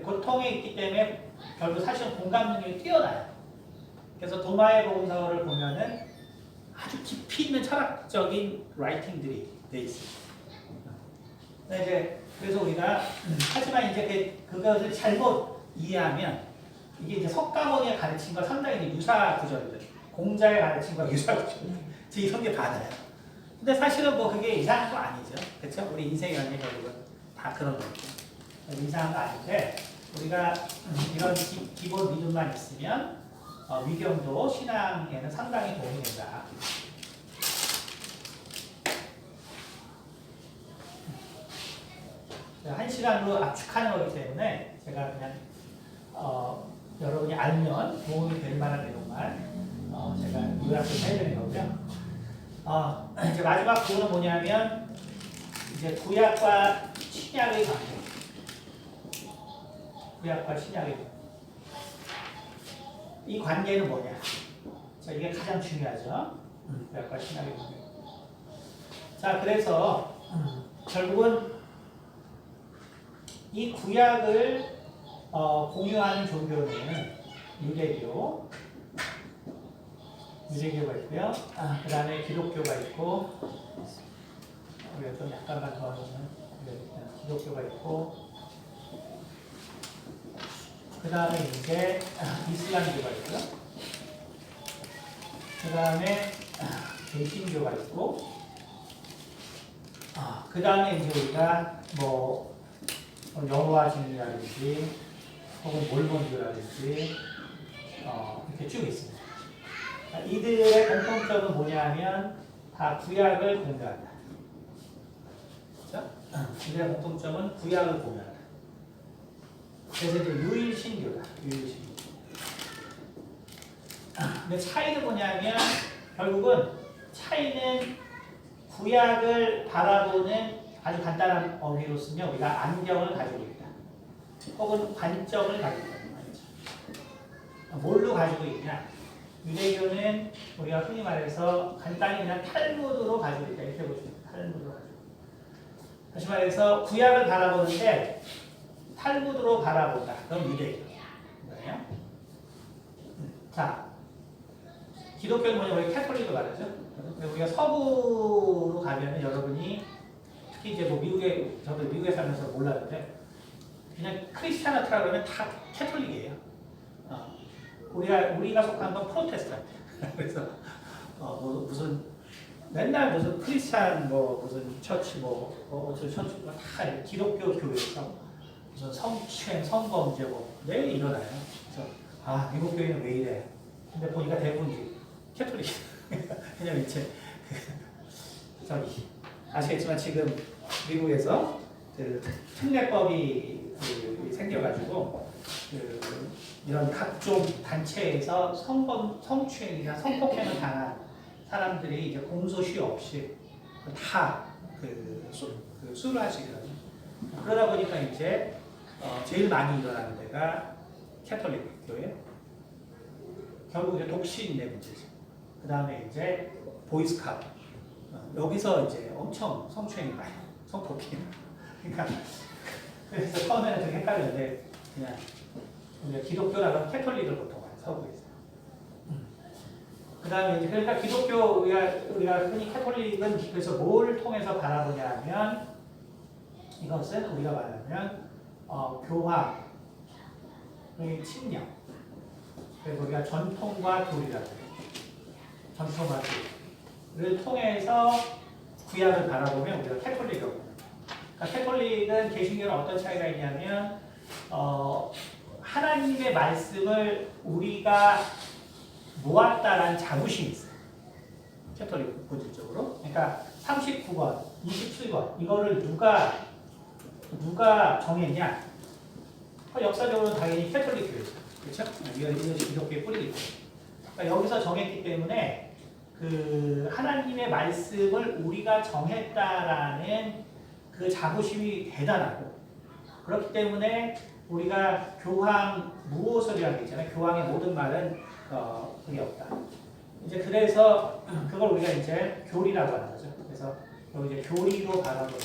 Speaker 1: 고통에 있기 때문에 결국 사실은 공감 능력이 뛰어나요. 그래서 도마의 복음서를 보면은 아주 깊이 있는 철학적인 라이팅들이 돼 있어요. 그래서 우리가 하지만 이제 그것을 잘못 이해하면 이게 이제 석가모니의 가르침과 상당히 유사 구절이죠. 공자의 가르침과 유사 구절. 제 성경 받아요. 근데 사실은 뭐 그게 이상한 거 아니죠. 그렇죠? 우리 인생이라는 게 결국은 다 그런 거죠. 이상한 거 아닌데 우리가 이런 기본 믿음만 있으면 위경도 신앙에는 상당히 도움이 된다. 한 시간으로 압축하는 거기 때문에 제가 그냥 여러분이 알면 도움이 될 만한 내용만 제가 요약을 해야 되는 거고요. 이제 마지막 부분은 뭐냐면 이제 구약과 신약의 관계. 구약과 신약의 관계. 이 관계는 뭐냐? 자, 이게 가장 중요하죠. 구약과 신약의 관계. 자, 그래서 결국은 이 구약을 공유하는 종교는 유대교가 있고요. 그 다음에 기독교가 있고, 우리가 좀 약간만 더 하면 기독교가 있고, 그 다음에 이제 이슬람교가 있고요. 그 다음에 개신교가 있고, 그 다음에 이제 우리가 뭐 여호와 증인이라든지 혹은 몰몬교라든지 이렇게 쭉 있습니다. 이들의 공통점은 뭐냐면 다 구약을 공유한다. 그렇죠? 이들의 공통점은 구약을 공유한다. 그래서 이제 유일신교다. 유일신교. 근데 차이는 뭐냐면 결국은 차이는 구약을 바라보는 아주 간단한 어휘로 쓰면 우리가 안경을 가지고 있다. 혹은 관점을 가지고 있다. 뭘로 가지고 있냐? 유대교는 우리가 흔히 말해서 간단히 그냥 탈무드로 가지고 있다. 이렇게 보시면 됩니다. 탈무드로 가지고 있다. 다시 말해서 구약을 바라보는데 탈무드로 바라본다. 그럼 유대교예요. 자, 기독교는 뭐냐? 우리 캐톨릭을 말하죠. 우리가 서부로 가면 여러분이 특히 이제 뭐 저도 미국에 살면서 몰랐는데 그냥 크리스티아나트라 그러면 다 캐톨릭이에요. 우리가 속한 건 프로테스탄트. 그래서 뭐 무슨 맨날 무슨 크리스찬 뭐 무슨 처치 어떤 처치 다 기독교 교회에서 무슨 성추행, 성범죄 매일 일어나요. 그래서 미국 교회는 왜 이래? 근데 보니까 대부분 캐톨릭. 왜냐면 이제 아시겠지만 지금 미국에서 그 특례법이 생겨가지고 이런 각종 단체에서 성추행이나 성폭행을 당한 사람들이 이제 공소시효 없이 다 수를 하시거든요. 그러다 보니까 이제 제일 많이 일어나는 데가 캐톨릭 교회. 결국 이제 독신의 문제죠. 그 다음에 이제 보이스카우트. 여기서 이제 엄청 성추행이 많이, 성폭행. 그러니까 그래서 처음에는 되게 헷갈렸는데 그냥 우리가 기독교라고 캐톨릭을 보통 서고 있어요. 그 다음에 이제 그러니까 기독교 우리가 흔히 캐톨릭은 그래서 뭘 통해서 바라보냐면 이것은 우리가 말하면 교황의 칙령. 그래서 우리가 전통과 교리라고 해요. 전통과 교리를 통해서 구약을 바라보면 우리가 캐톨릭이라고 합니다. 그러니까 캐톨릭은 개신교는 어떤 차이가 있냐면 하나님의 말씀을 우리가 모았다라는 자부심이 있어요. 캐톨릭 본질적으로. 그러니까 39권, 27권 이거를 누가 정했냐? 역사적으로 당연히 캐톨릭 교회죠. 그렇죠? 이것이 기독교의 뿌리이고. 그러니까 여기서 정했기 때문에 그 하나님의 말씀을 우리가 정했다라는 그 자부심이 대단하고 그렇기 때문에 우리가 교황 무오설이라는 게 있잖아요. 교황의 모든 말은 그게 없다. 이제 그래서 그걸 우리가 이제 교리라고 하는 거죠. 그래서 이제 교리로 바라보는.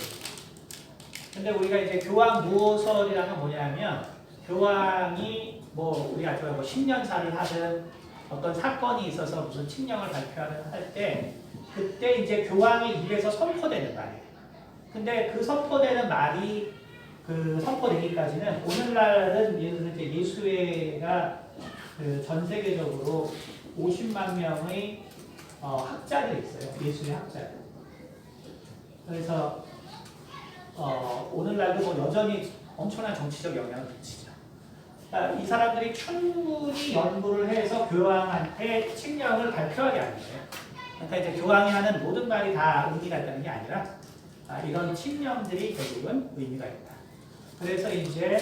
Speaker 1: 근데 우리가 이제 교황 무오설이라는 건 뭐냐면 교황이 뭐 우리가 뭐 10년사를 하든 어떤 사건이 있어서 무슨 칙령을 발표하는 할 때 그때 이제 교황의 입에서 선포되는 말이에요. 근데 그 선포되는 말이 그 선포되기까지는 오늘날은 예를 들어 이제 예수회가 그 전 세계적으로 50만 명의 학자들이 있어요. 예수의 학자들. 그래서 오늘날도 뭐 여전히 엄청난 정치적 영향을 미치죠. 그러니까 이 사람들이 충분히 연구를 해서 교황한테 칙령을 발표하게 하는 거예요. 그러니까 이제 교황이 하는 모든 말이 다 의미가 있다는 게 아니라 이런 칙령들이 결국은 의미가 있다. 그래서 이제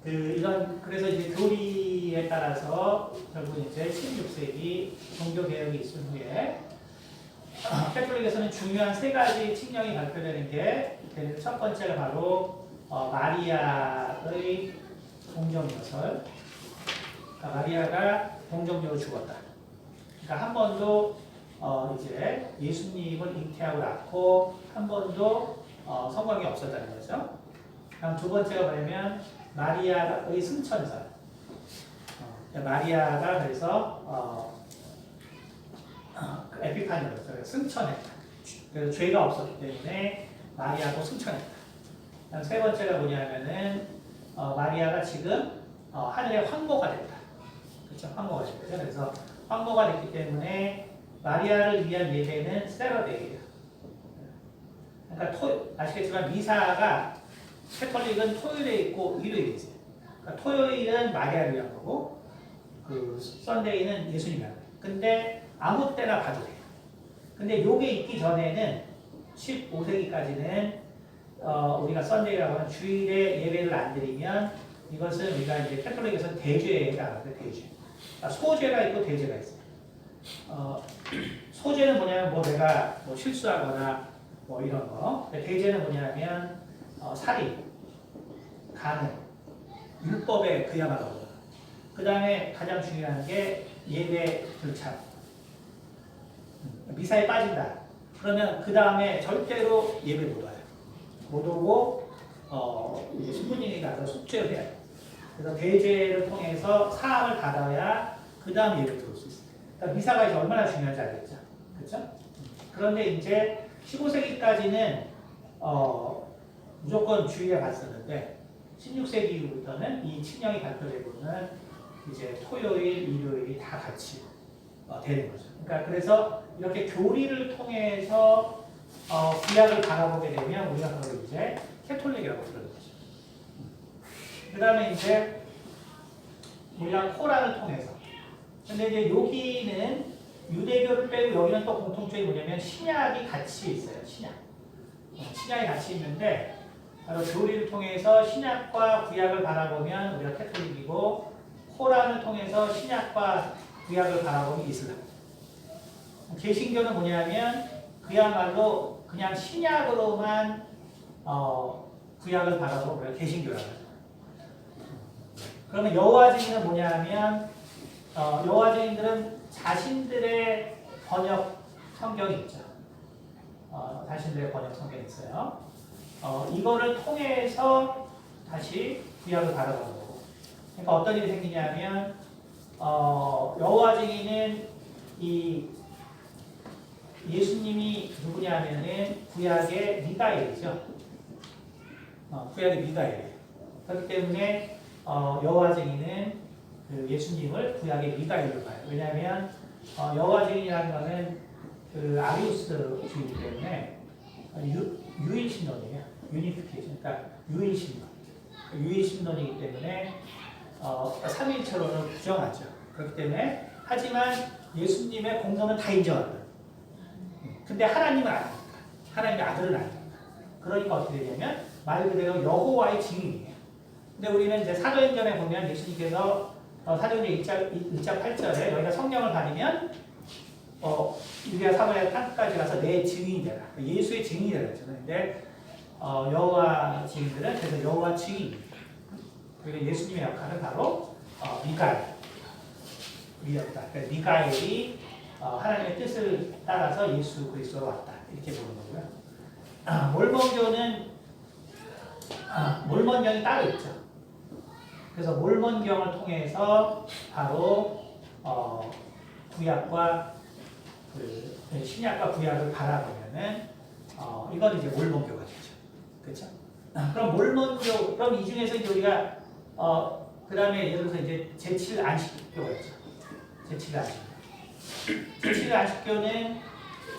Speaker 1: 그래서 이제 교리에 따라서 결국 이제 16세기 종교 개혁이 있은 후에 캐톨릭에서는 중요한 세 가지 칙령이 발표되는 게 첫 번째가 바로 마리아의 동정녀설. 그러니까 마리아가 동정녀로 죽었다. 그러니까 한 번도 이제 예수님을 잉태하고 낳고 한 번도 성광이 없었다는 거죠. 다음 두 번째가 뭐냐면 마리아의 승천설. 마리아가 그래서 에피파니였어요. 승천했다. 그래서 죄가 없었기 때문에 마리아도 승천했다. 다음 세 번째가 뭐냐면은 마리아가 지금 하늘의 황모가 됐다. 그렇죠? 황모가 됐죠. 그래서 황모가 됐기 때문에 마리아를 위한 예배는 세러데이예요. 그러니까 아시겠지만 미사가 캐톨릭은 토요일에 있고 일요일에 있어요. 그러니까 토요일은 마리아를 위한 거고 그 썬데이는 예수님을 위한 거예요. 근데 아무 때나 봐도 돼요. 근데 요게 있기 전에는 15세기까지는 우리가 썬데이라고 하는 주일에 예배를 안 드리면 이것은 우리가 이제 캐톨릭에서 대죄가 하는데 대죄. 소죄가 있고 대죄가 있어요. 소죄는 뭐냐면 뭐 내가 뭐 실수하거나 뭐 이런 거. 대죄는 뭐냐면 살인, 간음, 율법에 그야말로. 그 다음에 가장 중요한 게 예배 불참. 미사에 빠진다. 그러면 그 다음에 절대로 예배 못 와요. 못 오고 이제 신부님이 가서 속죄를 해야 돼요. 그래서 대죄를 통해서 사함을 받아야 그 다음 예배 들어올 수 있어요. 그러니까 미사가 이제 얼마나 중요한지 알겠죠? 그렇죠? 그런데 이제 15세기까지는 무조건 주일에 갔었는데 16세기 이후부터는 이 칙령이 발표되고는 이제 토요일, 일요일이 다 같이 되는 거죠. 그러니까 그래서 이렇게 교리를 통해서 구약을 바라보게 되면 우리가 그걸 이제 캐톨릭이라고 부르는 거죠. 그 다음에 이제 우리가 코란을 통해서. 근데 이제 여기는 유대교를 빼고 여기는 또 공통점이 뭐냐면 신약이 같이 있어요. 신약이 같이 있는데 바로 교리를 통해서 신약과 구약을 바라보면 우리가 캐톨릭이고 코란을 통해서 신약과 구약을 바라보면 이슬람. 개신교는 뭐냐면 그야말로 그냥 신약으로만 구약을 바라보고 우리가 개신교라고 해요. 그러면 여호와 증인은 뭐냐면 여호와 증인들은 자신들의 번역 성경이 있죠. 자신들의 번역 성경이 있어요. 이거를 통해서 다시 구약을 바라보는 거고. 그러니까 어떤 일이 생기냐면 여호와 증인은 이 예수님이 누구냐면은 구약의 미가엘이죠. 구약의 미가엘이에요. 그렇기 때문에 여호와 증인은 그 예수님을 구약의 미가엘로 봐요. 왜냐하면 여호와 증인이라는 것은 그 아리우스주의이기 때문에 유일신론이에요. 유니피케이션, 그러니까 유일신론이기 때문에 삼위일체론을 부정하죠. 그렇기 때문에 하지만 예수님의 공로는 다 인정합니다. 근데 하나님은 아닙니다. 하나님의 아들은 아닙니다. 그러니까 어떻게 되냐면 말 그대로 여호와의 증인이에요. 근데 우리는 이제 사도행전에 보면 예수님께서 사도행전 1장 8절에 너희가 성령을 받으면 유대와 사마리아 땅까지 가서 내 증인이 되라. 예수의 증인이 되라 했잖아요. 근데 여호와 증인들은 그래서 여호와 증인입니다. 그리고 예수님의 역할은 바로 미가엘. 미가엘이 하나님의 뜻을 따라서 예수 그리스도로 왔다. 이렇게 보는 거고요. 몰몬경이 따로 있죠. 그래서 몰몬경을 통해서 바로 구약과 신약과 구약을 바라보면은 이건 이제 몰몬교가 되죠. 그렇죠? 그럼 몰몬교, 그럼 이 중에서 이제 우리가 그 다음에 예를 들어서 이제 제7 안식교가 있죠. 제7 안식교. 제7 안식교는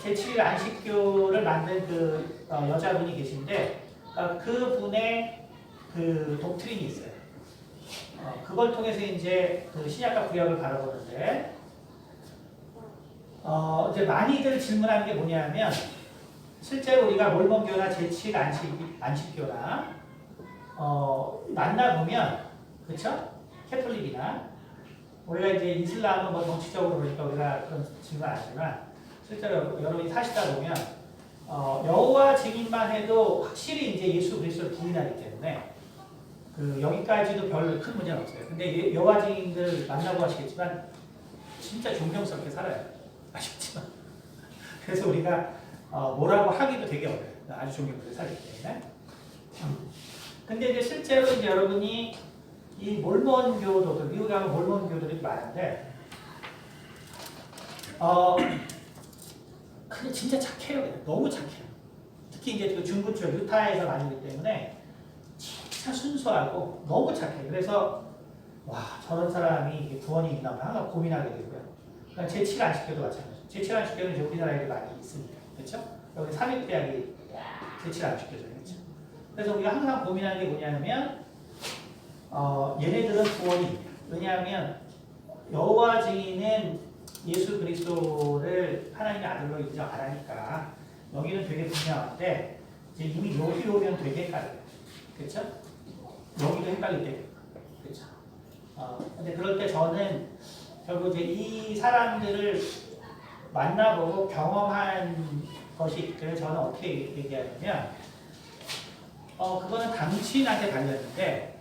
Speaker 1: 제7 안식교를 만든 그 여자분이 계신데 그 분의 그 독트린이 있어요. 그걸 통해서 이제 그 신약과 구약을 바라보는데 이제 많이들 질문하는 게 뭐냐면 실제로 우리가 몰몬교나 제7 안식교나 만나보면 그렇죠? 캐톨릭이나 우리가 이제 이슬람은 뭐 정치적으로 그러니까 우리가 그런 질문 안 하지만 실제로 여러분이 사시다 보면 여호와 증인만 해도 확실히 이제 예수 그리스도를 부인하기 때문에 그 여기까지도 별 큰 문제는 없어요. 근데 여호와 증인들 만나고 하시겠지만 진짜 존경스럽게 살아요. 아시겠지만 그래서 우리가 뭐라고 하기도 되게 어려워요. 아주 존경스럽게 살기 때문에. 근데 이제 실제로 이제 여러분이 이 몰몬교도들, 미국에 가면 몰몬교들이 많은데, 근데 진짜 착해요. 너무 착해요. 특히 이제 그 중부 쪽 유타에서 다니기 때문에 진짜 순수하고 너무 착해요. 그래서 와, 저런 사람이 구원이 있나 봐 항상 고민하게 되고요. 그러니까 제치를 안 시켜도 마찬가지죠. 제치를 안 시켜도 이제 우리나라에 많이 있습니다. 그렇죠? 여기 삼육대학이 제치를 안 시켜줘요. 그렇죠? 그래서 우리가 항상 고민하는 게 뭐냐면 얘네들은 구원이 있냐. 왜냐하면 여호와 증인은 예수 그리스도를 하나님의 아들로 인정 안 하니까 여기는 되게 분명한데 이제 이미 여기 오면 되게 헷갈려요. 그렇죠? 여기도 헷갈릴 때. 그렇죠? 근데 그럴 때 저는 결국 이제 이 사람들을 만나보고 경험한 것이 있기를 저는 어떻게 얘기하냐면 그거는 당신한테 달렸는데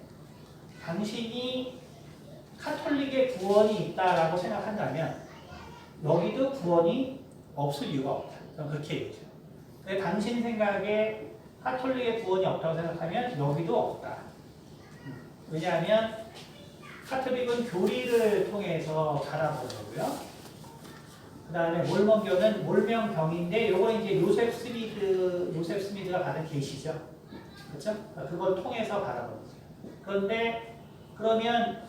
Speaker 1: 당신이 카톨릭의 구원이 있다라고 생각한다면 여기도 구원이 없을 이유가 없다. 저는 그렇게 얘기해요. 근데 당신 생각에 카톨릭의 구원이 없다고 생각하면 여기도 없다. 왜냐하면 카톨릭은 교리를 통해서 바라보는 거고요. 그 다음에 몰몬교는 몰명경인데 요건 이제 요셉 스미드가 받은 계시죠. 그렇죠? 그걸 통해서 바라보는 거예요. 그런데 그러면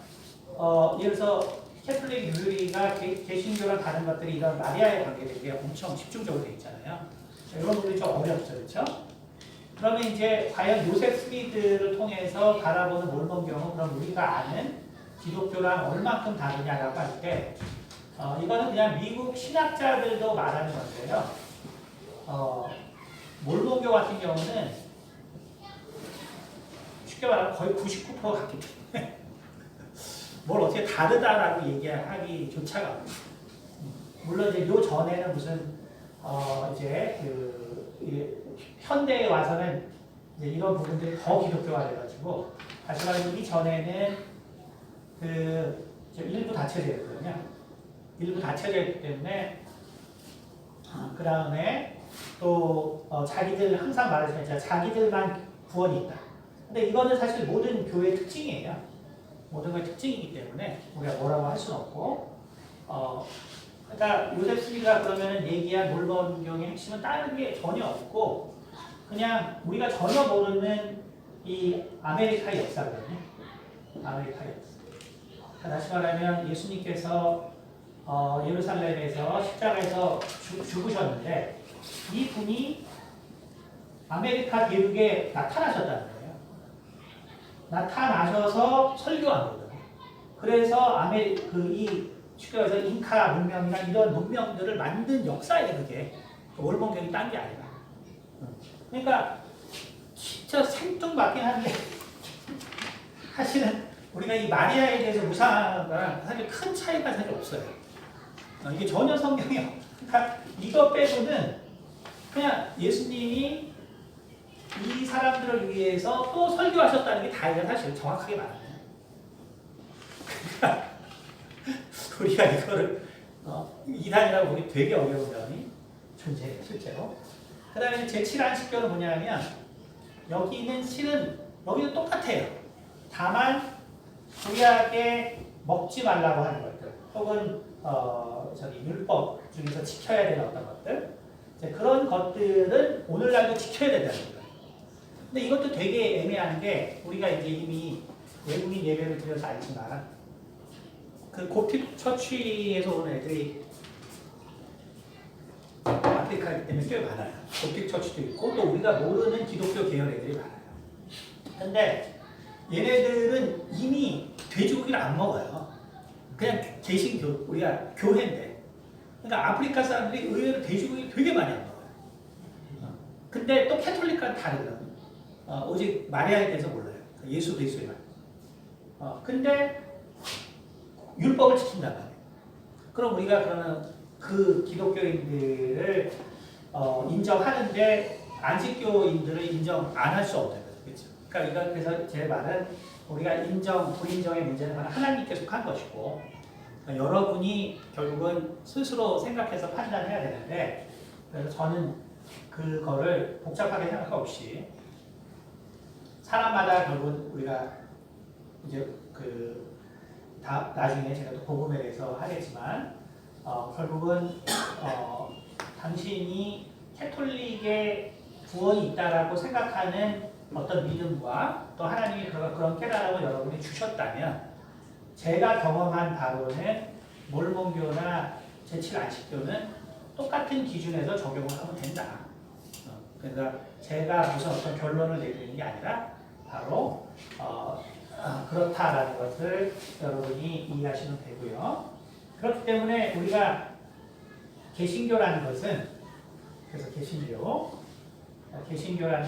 Speaker 1: 예를 들어서 캐톨릭 유리가 개신교랑 다른 것들이 이런 마리아에 관계된 게 엄청 집중적으로 되어 있잖아요. 이런 부분이 좀 어렵죠. 그렇죠? 그러면 이제 과연 요셉 스미드를 통해서 바라보는 몰몬경은 그럼 우리가 아는 기독교랑 얼만큼 다르냐라고 할 때 이거는 그냥 미국 신학자들도 말하는 건데요. 몰몬교 같은 경우는 쉽게 말하면 거의 99% 같기 때문에 뭘 어떻게 다르다라고 얘기하기조차가 없어요. 물론 이제 요 전에는 무슨 이제 현대에 와서는 이제 이런 부분들이 더 기독교화 돼가지고 다시 말하면 이 전에는 일부 닫혀져 있거든요. 일부 닫혀져 있기 때문에 그 다음에 또 자기들 항상 말하지만 자기들만 구원이 있다. 근데 이거는 사실 모든 교회의 특징이에요. 모든 걸 특징이기 때문에 우리가 뭐라고 할 수는 없고 그러니까 요셉 스미드가 그러면 얘기한 몰몬경의 핵심은 다른 게 전혀 없고 그냥 우리가 전혀 모르는 이 아메리카의 역사거든요. 아메리카의 역사. 다시 말하면 예수님께서 예루살렘에서 십자가에서 죽으셨는데 이 분이 아메리카 대륙에 나타나셨다는 거예요. 나타나셔서 설교한 거거든요. 그래서 쉽게 말해서 잉카 문명이나 이런 문명들을 만든 역사예요, 그게. 몰몬경이 딴 게 아니라. 그러니까 진짜 생뚱맞긴 한데 사실은 우리가 이 마리아에 대해서 무상한 거랑 사실 큰 차이가 사실 없어요. 이게 전혀 성경이 그러니까 이거 빼고는 그냥 예수님이 이 사람들을 위해서 또 설교하셨다는 게 다예요. 사실 정확하게 말하면. 그러니까 우리가 이거를 이단이라고 보기 되게 어려운 점이 존재해요. 실제로. 그 다음에 제7안식교는 뭐냐면 여기는 실은 여기도 똑같아요. 다만 구약에 먹지 말라고 하는 것들 혹은 율법 중에서 지켜야 되는 어떤 것들 그런 것들은 오늘날도 지켜야 된다는 거예요. 근데 이것도 되게 애매한 게 우리가 이제 이미 외국인 예배를 드려서 알지만 그 고틱 처치에서 오는 애들이 아프리카이기 때문에 꽤 많아요. 고틱 처치도 있고 또 우리가 모르는 기독교 계열 애들이 많아요. 근데 얘네들은 이미 돼지고기를 안 먹어요. 그냥 개신교, 우리가 교회인데. 그러니까 아프리카 사람들이 의외로 돼지고기 되게 많이 안 먹어요. 근데 또 캐톨릭과는 다르거든요. 오직 마리아에 대해서 몰라요. 예수 그리스도에만. 근데 율법을 지킨단 말이에요. 그럼 우리가 그러면 그 기독교인들을 인정하는데 안식교인들을 인정 안 할 수 없는 거죠. 그렇죠? 그러니까 그래서 제 말은 우리가 인정, 불인정의 문제는 하나님께서 한 것이고 그러니까 여러분이 결국은 스스로 생각해서 판단해야 되는데 그래서 저는 그거를 복잡하게 생각할 없이 사람마다 결국은 우리가 이제 나중에 제가 또 복음에 대해서 하겠지만 결국은 당신이 캐톨릭의 구원이 있다라고 생각하는 어떤 믿음과 또 하나님이 그런 깨달음을 여러분이 주셨다면 제가 경험한 바로는 몰몬교나 제7안식교는 똑같은 기준에서 적용을 하면 된다. 그러니까 제가 무슨 어떤 결론을 내리는 게 아니라 바로 그렇다라는 것을 여러분이 이해하시면 되고요. 그렇기 때문에 우리가 개신교라는 것은 그래서 개신교라는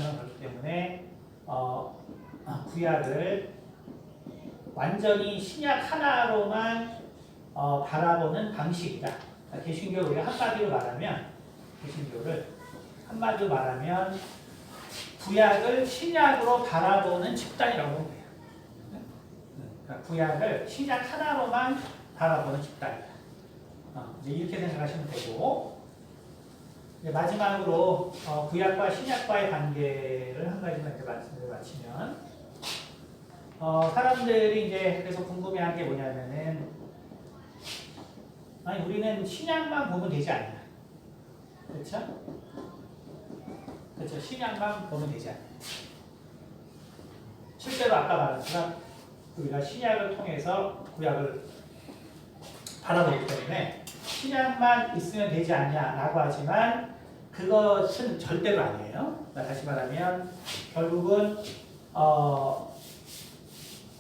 Speaker 1: 건 그렇기 때문에 구약을 완전히 신약 하나로만 바라보는 방식이다. 개신교 우리가 한마디로 말하면 구약을 신약으로 바라보는 집단이라고 보면 돼요. 그러니까 구약을 신약 하나로만 바라보는 집단이다. 이제 이렇게 생각하시면 되고 이제 마지막으로 구약과 신약과의 관계를 한 가지만 이제 말씀을 마치면 사람들이 이제 그래서 궁금해한 게 뭐냐면은 아니 우리는 신약만 보면 되지 않냐? 그렇죠? 그렇죠. 신약만 보면 되지 않냐? 실제로 아까 말했지만 우리가 신약을 통해서 구약을 바라보기 때문에 신약만 있으면 되지 않냐라고 하지만 그것은 절대로 아니에요. 다시 말하면 결국은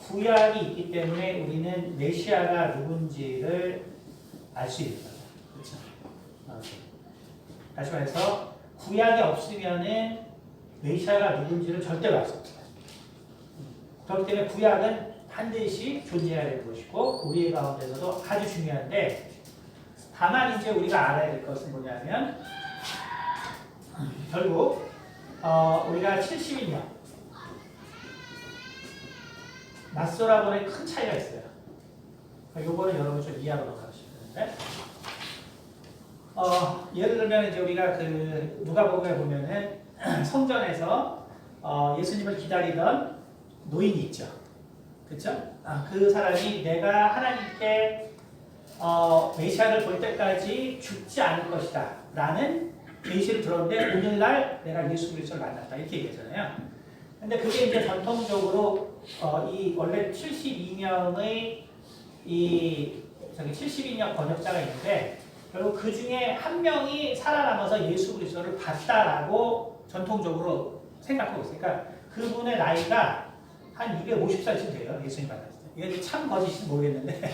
Speaker 1: 구약이 있기 때문에 우리는 메시아가 누군지를 알 수 있는 거죠. 그렇죠? 다시 말해서 구약이 없으면은 메시아가 누군지를 절대로 알 수 없어요. 그렇기 때문에 구약은 반드시 존재해야 될 것이고 우리 가운데서도 아주 중요한데 다만 이제 우리가 알아야 될 것은 뭐냐면 결국 우리가 70년 낯설하고는 큰 차이가 있어요. 요거는 여러분 좀 이해하고 넘어가시면 되는데 예를 들면 이제 우리가 누가복음에 보면은 성전에서 예수님을 기다리던 노인이 있죠. 그렇죠? 그 사람이 내가 하나님께 메시아를 볼 때까지 죽지 않을 것이다 라는 계시를 들었는데 오늘날 내가 예수 그리스도를 만났다 이렇게 얘기하잖아요. 근데 그게 이제 전통적으로 이 원래 72명의 72명 번역자가 있는데 결국 그 중에 한 명이 살아남아서 예수 그리스도를 봤다라고 전통적으로 생각하고 있어요. 그러니까 그분의 나이가 한 250살쯤 돼요. 예수님 만났을 때. 이게 참 거짓인지 모르겠는데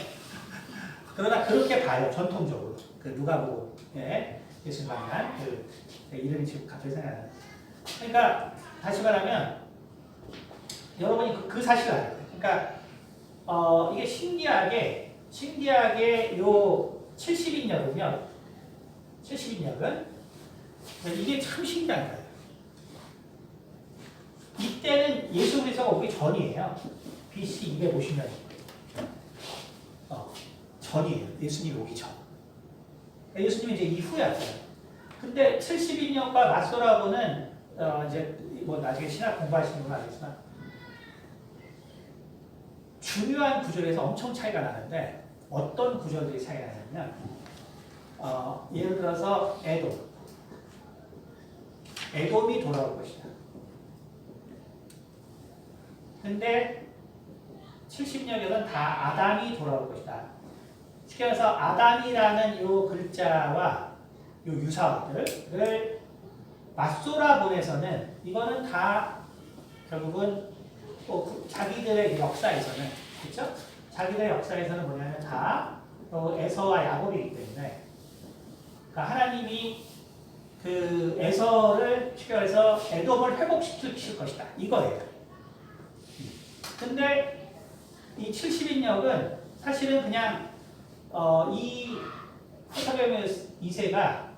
Speaker 1: 그러나 그렇게 봐요. 전통적으로. 누가복음에 예수님 만난 이름이 지금 갑자기 생각나요. 그러니까 다시 말하면 여러분이 그 사실을 알아야 돼요. 그러니까 이게 신기하게 요 70인역은 이게 참 신기한 거예요. 이때는 예수 그리스도가 오기 전이에요. BC 250년이에요. 전이에요. 예수님이 오기 전. 예수님이 이제 이후에 왔어요. 근데 72년과 맞서라고는 이제 뭐 나중에 신학 공부하시는 건 알겠지만 중요한 구절에서 엄청 차이가 나는데 어떤 구절들이 차이가 나냐면 예를 들어서 에돔이 돌아올 것이다. 근데 70년에는 다 아담이 돌아올 것이다. 쉽게 말해서 아담이라는 요 글자와 요 유사어들을 맞소라본에서는 이거는 다 결국은 자기들의 역사에서는 그렇죠? 자기들의 역사에서는 뭐냐면 다 에서와 야곱이기 때문에 그러니까 하나님이 그 에서를 쉽게 말해서 에돔을 회복시킬 것이다. 이거예요. 근데 이 70인역은 사실은 그냥 이 호사병 2세가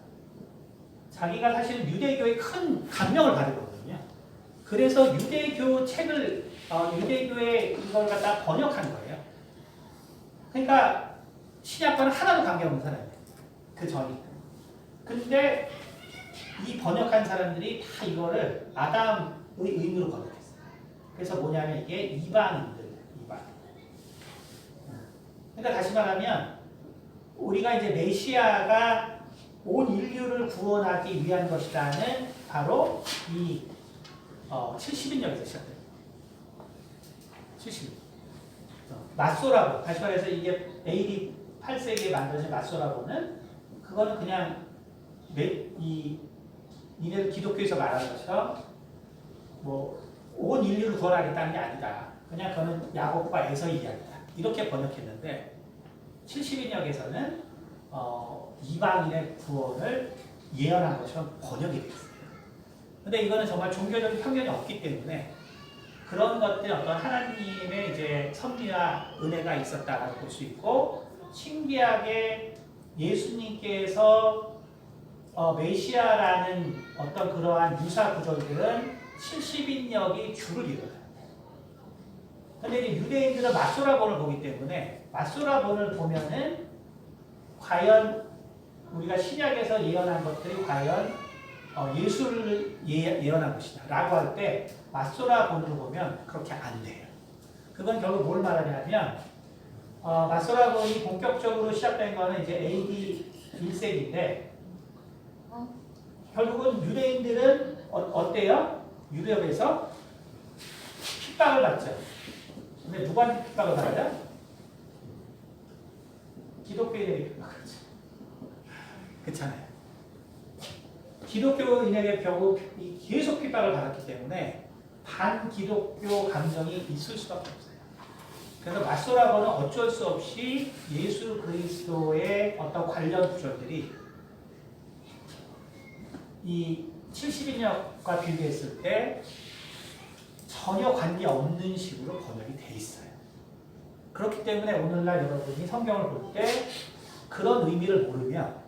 Speaker 1: 자기가 사실은 유대교의 큰 감명을 받은 거거든요. 그래서 유대교 책을 유대교의 이걸 갖다 번역한 거예요. 그러니까 신약과는 하나도 관계없는 사람이에요. 그 전이. 근데 이 번역한 사람들이 다 이거를 아담의 의무로 번역했어요. 그래서 뭐냐면 이게 이방인들, 이방. 그러니까 다시 말하면 우리가 이제 메시아가 온 인류를 구원하기 위한 것이라는 바로 이 70인역에서 시작돼요. 70인. 맞소라고, 다시 말해서 이게 AD 8세기에 만들어진 맞소라고는 그거는 그냥 니네들 기독교에서 말하는 것처럼 뭐 온 인류를 구원하겠다는 게 아니다. 그냥 그거는 야곱과 에서의 이야기다. 이렇게 번역했는데 70인역에서는 이방인의 구원을 예언한 것처럼 번역이 되어 있어요. 근데 이거는 정말 종교적인 편견이 없기 때문에 그런 것들 어떤 하나님의 이제 섭리와 은혜가 있었다고 볼 수 있고, 신기하게 예수님께서 메시아라는 어떤 그러한 유사 구절들은 70인역이 주를 이루어요. 근데 이제 유대인들은 맞소라본을 보기 때문에 맞소라본을 보면은 과연 우리가 신약에서 예언한 것들이 과연 예수를 예언한 것이다 라고 할 때 맞소라본으로 보면 그렇게 안 돼요. 그건 결국 뭘 말하냐면 맞소라본이 본격적으로 시작된 거는 이제 AD 1세기인데 결국은 유대인들은 어때요? 유대업에서 핍박을 받죠. 근데 누구한테 핍박을 받아요? 기독교인에게 핍박을 하죠. 그렇잖아요. 기독교인에게 결국 계속 핍박을 받았기 때문에 반기독교 감정이 있을 수밖에 없어요. 그래서 맞소라고는 어쩔 수 없이 예수 그리스도의 어떤 관련 구절들이 이 70인역과 비교했을 때 전혀 관계없는 식으로 번역이 돼 있어요. 그렇기 때문에 오늘날 여러분이 성경을 볼 때 그런 의미를 모르면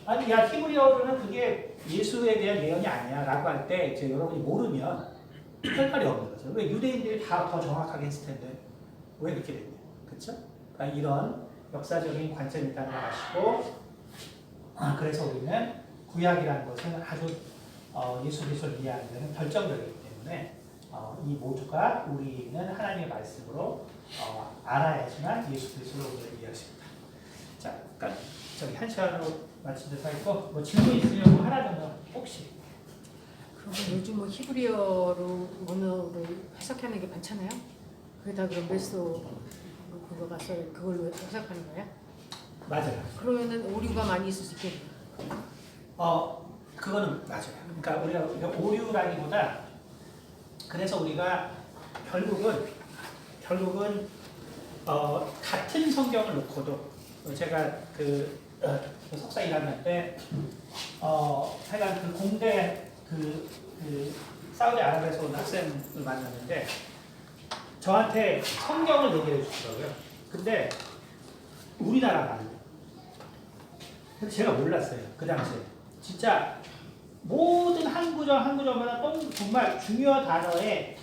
Speaker 1: 아니 야 히브리어로는 그게 예수에 대한 예언이 아니야 라고 할 때 이제 여러분이 모르면 할 말이 없는 거죠. 왜 유대인들이 다 더 정확하게 했을 텐데 왜 그렇게 됐냐. 그렇죠? 그러니까 이런 역사적인 관점이 있다는 걸 아시고 그래서 우리는 구약이라는 것은 아주 예수 그리스도를 이해하는 데는 결정적이기 때문에 이 모두가 우리는 하나님의 말씀으로 알아야지만 예수 그리스도를 우리가 이해할 수 있다. 자, 그러니까 저기 한 시간으로 마친 듯 하고 뭐 질문 있으면 뭐 하나 정도 혹시.
Speaker 3: 그러면 요즘 뭐 히브리어로 언어를 해석하는 게 많잖아요. 거기다 그럼 메소 그거 가서 그걸로 해석하는 거야?
Speaker 1: 맞아요.
Speaker 3: 그러면은 오류가 많이 있을 수 있겠네요.
Speaker 1: 그거는 맞아요. 그러니까 우리가 오류라기보다 그래서 우리가 결국은 같은 성경을 놓고도 제가 그 석사 1학년 때 하여간 그 공대 그 사우디아라비아에서 온 학생을 만났는데 저한테 성경을 얘기해 주시더라고요. 근데 우리나라 말이에요. 근데 제가 몰랐어요. 그 당시에. 진짜 모든 한 구절마다 정말 중요한 단어에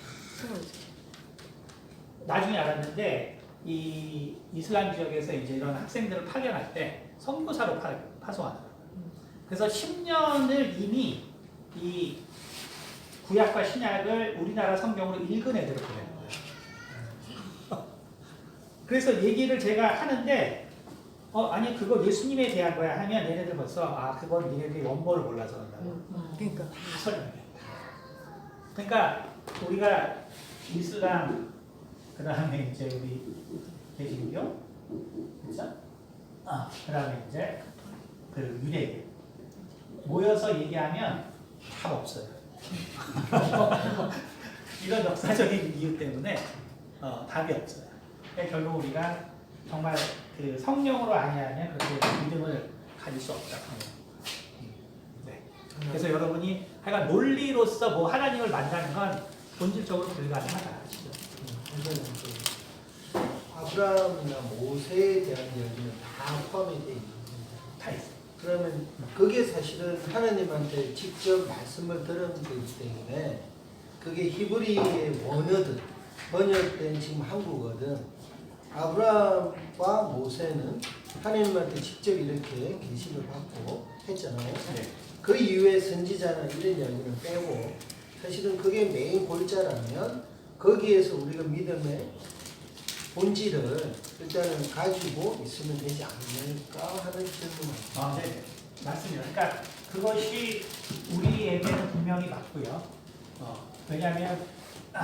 Speaker 1: 나중에 알았는데 이 이슬람 지역에서 이제 이런 학생들을 파견할 때 선교사로 파송하더라고요. 그래서 10년을 이미 이 구약과 신약을 우리나라 성경으로 읽은 애들을 보내는 거예요. 그래서 얘기를 제가 하는데 아니 그거 예수님에 대한 거야 하면 얘네들 벌써 그건 니네들이 원본을 몰라서 그런다고.
Speaker 3: 그러니까
Speaker 1: 다 설명해. 그러니까 우리가 이슬람 그 다음에 이제 우리 개신교 그렇죠? 그 다음에 이제 그 유대교 모여서 얘기하면 답 없어요. 이런 역사적인 이유 때문에 답이 없어요. 그러니까 결국 우리가 정말 그 성령으로 아니하면 그렇게 믿음을 가질 수 없다. 네. 그래서 여러분이 하여간 논리로서 뭐 하나님을 만나는 건 본질적으로 불가능하다.
Speaker 4: 아브라함이나 모세에 대한 이야기는 다 포함이 되어 있는 겁니다.
Speaker 1: 다 있어요.
Speaker 4: 그러면 그게 사실은 하나님한테 직접 말씀을 들은 거기 때문에 그게 히브리의 원어든 번역된 지금 한국어든 아브라함과 모세는 하나님한테 직접 이렇게 계시를 받고 했잖아요.
Speaker 1: 네.
Speaker 4: 그 이후에 선지자나 이런 이야기는 빼고 사실은 그게 메인 골자라면 거기에서 우리가 믿음의 본질을 일단은 가지고 있으면 되지 않을까 하는 질문을
Speaker 1: 네, 맞습니다. 그러니까 그것이 우리에게는 분명히 맞고요. 왜냐하면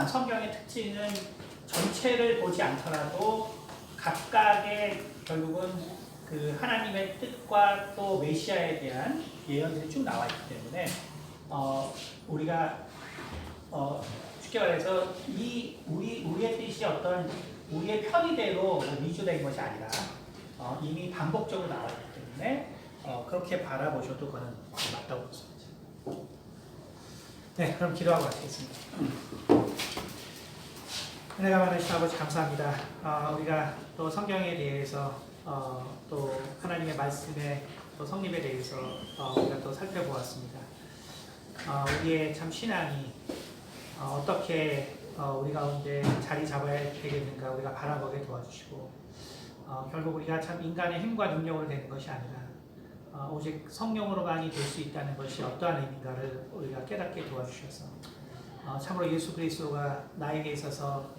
Speaker 1: 성경의 특징은 전체를 보지 않더라도 각각의 결국은 그 하나님의 뜻과 또 메시아에 대한 예언들이 쭉 나와 있기 때문에 우리가 쉽게 말해서 우리의 뜻이 어떤 우리의 편의대로 위조된 것이 아니라 이미 반복적으로 나와 있기 때문에 그렇게 바라보셔도 그거는 맞다고 보습니다. 네, 그럼 기도하고 마치겠습니다. 은혜가 많으신 아버지 감사합니다. 우리가 또 성경에 대해서 또 하나님의 말씀에 또 성립에 대해서 우리가 또 살펴보았습니다. 우리의 참 신앙이 어떻게 우리 가운데 자리 잡아야 되겠는가 우리가 바라보게 도와주시고 결국 우리가 참 인간의 힘과 능력으로 되는 것이 아니라 오직 성령으로만이 될 수 있다는 것이 어떠한 의미인가를 우리가 깨닫게 도와주셔서 참으로 예수 그리스도가 나에게 있어서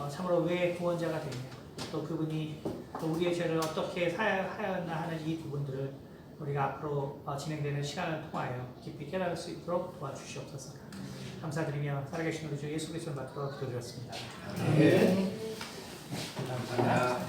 Speaker 1: 참으로 왜 구원자가 되냐 또 그분이 또 우리의 죄를 어떻게 사하였나 하는 이 부분들을 우리가 앞으로 진행되는 시간을 통하여 깊이 깨달을 수 있도록 도와주시옵소서. 감사드리며 살아계신 우리 주 예수 그리스도를 받들어 기도드렸습니다.
Speaker 4: 네.
Speaker 1: 감사합니다.